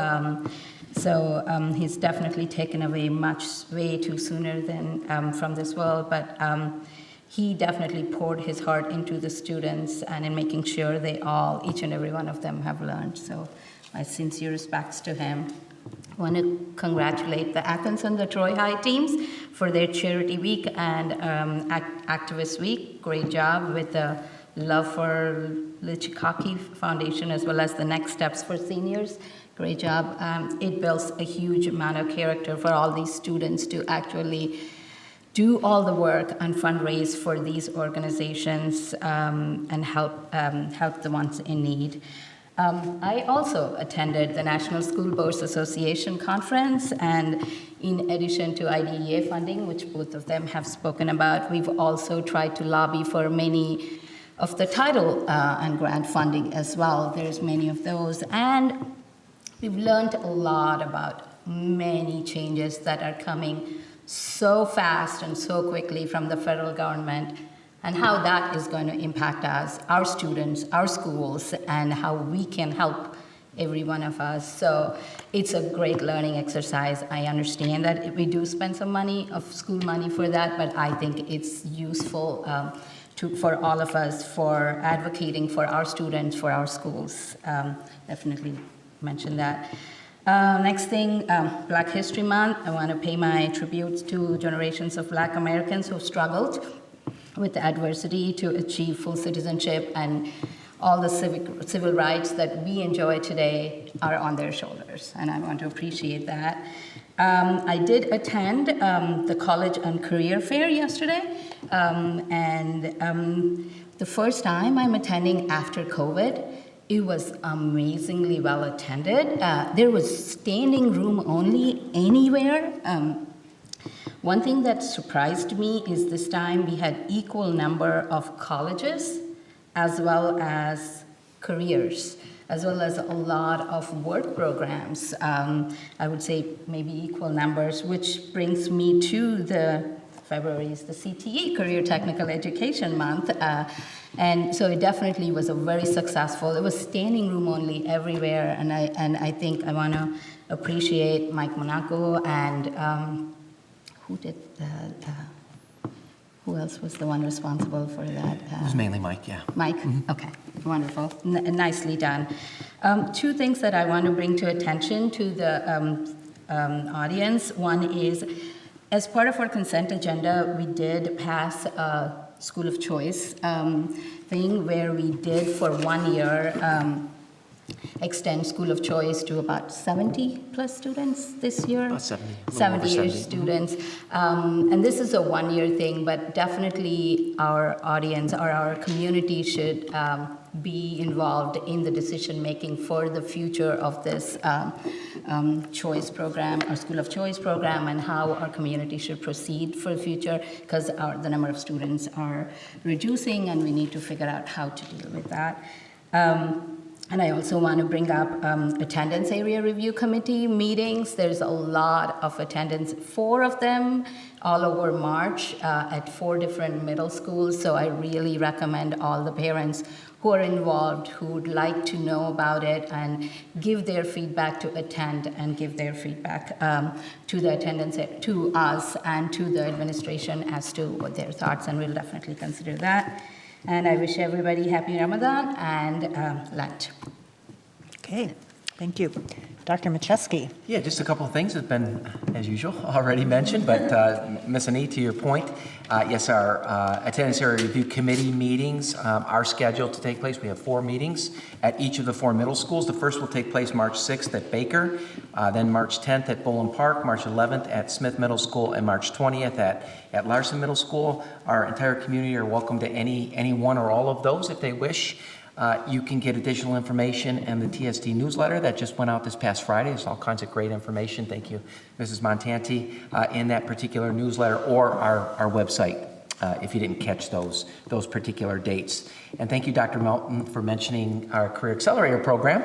He's definitely taken away way too sooner than from this world, but he definitely poured his heart into the students and in making sure each and every one of them have learned. So my sincere respects to him. I want to congratulate the Athens and the Troy High teams for their Charity Week and Activist Week. Great job with the Love for Lichikaki Foundation as well as the Next Steps for Seniors. Great job. It builds a huge amount of character for all these students to actually do all the work and fundraise for these organizations and help the ones in need. I also attended the National School Boards Association conference, and in addition to IDEA funding, which both of them have spoken about, we've also tried to lobby for many of the title and grant funding as well. There's many of those, and we've learned a lot about many changes that are coming so fast and so quickly from the federal government, and how that is going to impact us, our students, our schools, and how we can help every one of us. So it's a great learning exercise. I understand that we do spend some money, of school money for that, but I think it's useful for all of us for advocating for our students, for our schools. Definitely mention that. Next thing, Black History Month. I want to pay my tributes to generations of Black Americans who struggled with adversity to achieve full citizenship, and all the civil rights that we enjoy today are on their shoulders, and I want to appreciate that. I did attend the College and Career Fair yesterday, and the first time I'm attending after COVID. It was amazingly well attended. There was standing room only anywhere. One thing that surprised me is this time we had equal number of colleges as well as careers, as well as a lot of work programs. I would say maybe equal numbers, which brings me to February is the CTE, Career Technical Education Month. And so it definitely was a very successful, it was standing room only everywhere. And I think I want to appreciate Mike Monaco and who else was the one responsible for that? It was mainly Mike, yeah. Mike? Mm-hmm. Okay, wonderful, nicely done. Two things that I want to bring to attention to the audience. One is, as part of our consent agenda, we did pass a school of choice thing where we did for 1 year extend school of choice to about 70 plus students this year. About 70. 70 students. And this is a 1 year thing, but definitely our audience or our community should be involved in the decision making for the future of this choice program, our school of choice program, and how our community should proceed for the future, because the number of students are reducing and we need to figure out how to deal with that. And I also want to bring up attendance area review committee meetings. There's a lot of attendance, 4 of them all over March at 4 different middle schools. So I really recommend all the parents who are involved, who would like to know about it and give their feedback, to attend and give their feedback to the attendance, to us and to the administration as to what their thoughts, and we'll definitely consider that. And I wish everybody happy Ramadan and Lent. Okay, thank you. Dr. Macheski. Yeah, just a couple of things that have been, as usual, already mentioned, but Ms. Anit, to your point, yes, our attendance area review committee meetings are scheduled to take place. We have 4 meetings at each of the 4 middle schools. The first will take place March 6th at Baker, then March 10th at Boland Park, March 11th at Smith Middle School, and March 20th at Larson Middle School. Our entire community are welcome to any one or all of those if they wish. You can get additional information in the TSD newsletter that just went out this past Friday. There's all kinds of great information. Thank you, Mrs. Montanti, in that particular newsletter, or our website. if you didn't catch those particular dates. And thank you, Dr. Melton, for mentioning our Career Accelerator program.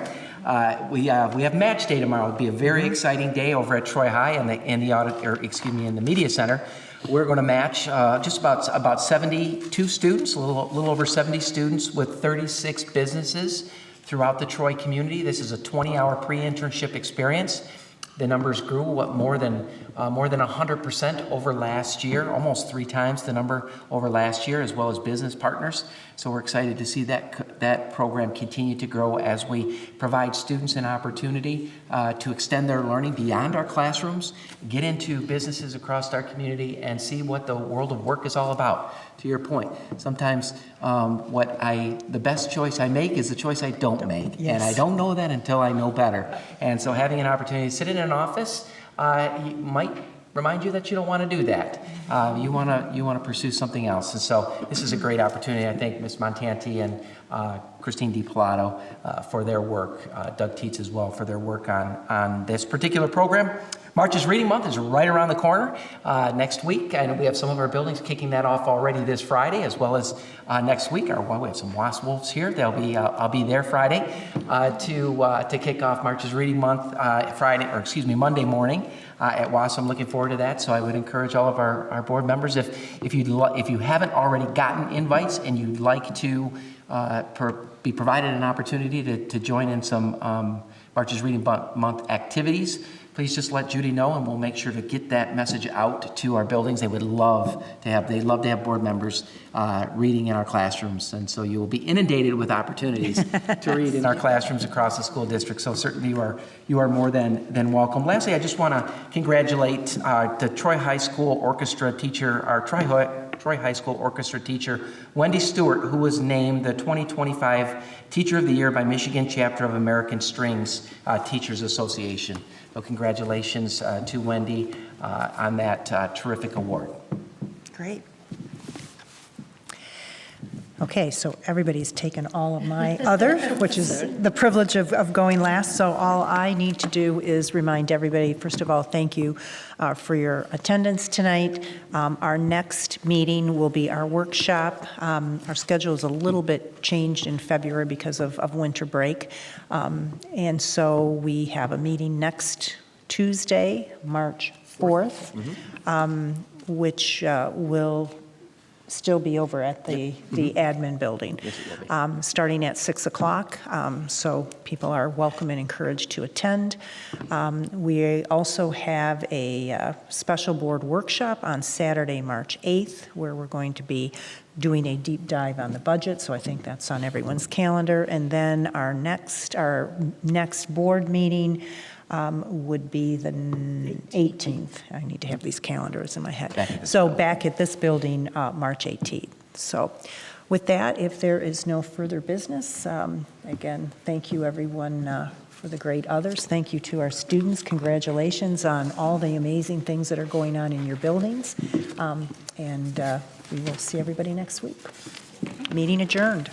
We have match day tomorrow. It'll be a very exciting day over at Troy High in the Media Center. We're going to match just about 72 students, a little over 70 students with 36 businesses throughout the Troy community. This is a 20-hour pre-internship experience. The numbers grew more than 100% over last year, almost 3 times the number over last year, as well as business partners. So we're excited to see that program continue to grow as we provide students an opportunity to extend their learning beyond our classrooms, get into businesses across our community, and see what the world of work is all about. To your point, sometimes the best choice I make is the choice I don't make. Yes. And I don't know that until I know better. And so having an opportunity to sit in an office might remind you that you don't want to do that. You want to pursue something else. And so this is a great opportunity. I thank Ms. Montanti and Christine DiPilato for their work, Doug Tietz as well for their work on this particular program. March's Reading Month is right around the corner next week, and we have some of our buildings kicking that off already this Friday, as well as next week. We have some WASP Wolves here. I'll be there Friday to kick off March's Reading Month Monday morning at WASP. I'm looking forward to that. So I would encourage all of our board members, if you haven't already gotten invites and you'd like to be provided an opportunity to join in some March's Reading Month activities, please just let Judy know, and we'll make sure to get that message out to our buildings. They love to have board members reading in our classrooms, and so you will be inundated with opportunities to read in our classrooms across the school district. So certainly you are more than welcome. Lastly, I just want to congratulate the Troy High School orchestra teacher, our Troy High School orchestra teacher, Wendy Stewart, who was named the 2025 Teacher of the Year by Michigan Chapter of American Strings Teachers Association. So congratulations to Wendy on that terrific award. Great. Okay, so everybody's taken all of my other, which is the privilege of going last. So all I need to do is remind everybody, first of all, thank you for your attendance tonight. Our next meeting will be our workshop. Our schedule is a little bit changed in February because of winter break. And so we have a meeting next Tuesday, March 4th, which will still be over at the admin building, starting at 6 o'clock. So people are welcome and encouraged to attend. We also have a special board workshop on Saturday, March 8th, where we're going to be doing a deep dive on the budget. So I think that's on everyone's calendar. And then our next board meeting would be the 18th. I need to have these calendars in my head. So back at this building, March 18th. So with that, if there is no further business, again, thank you everyone for the great others. Thank you to our students. Congratulations on all the amazing things that are going on in your buildings. And we will see everybody next week. Meeting adjourned.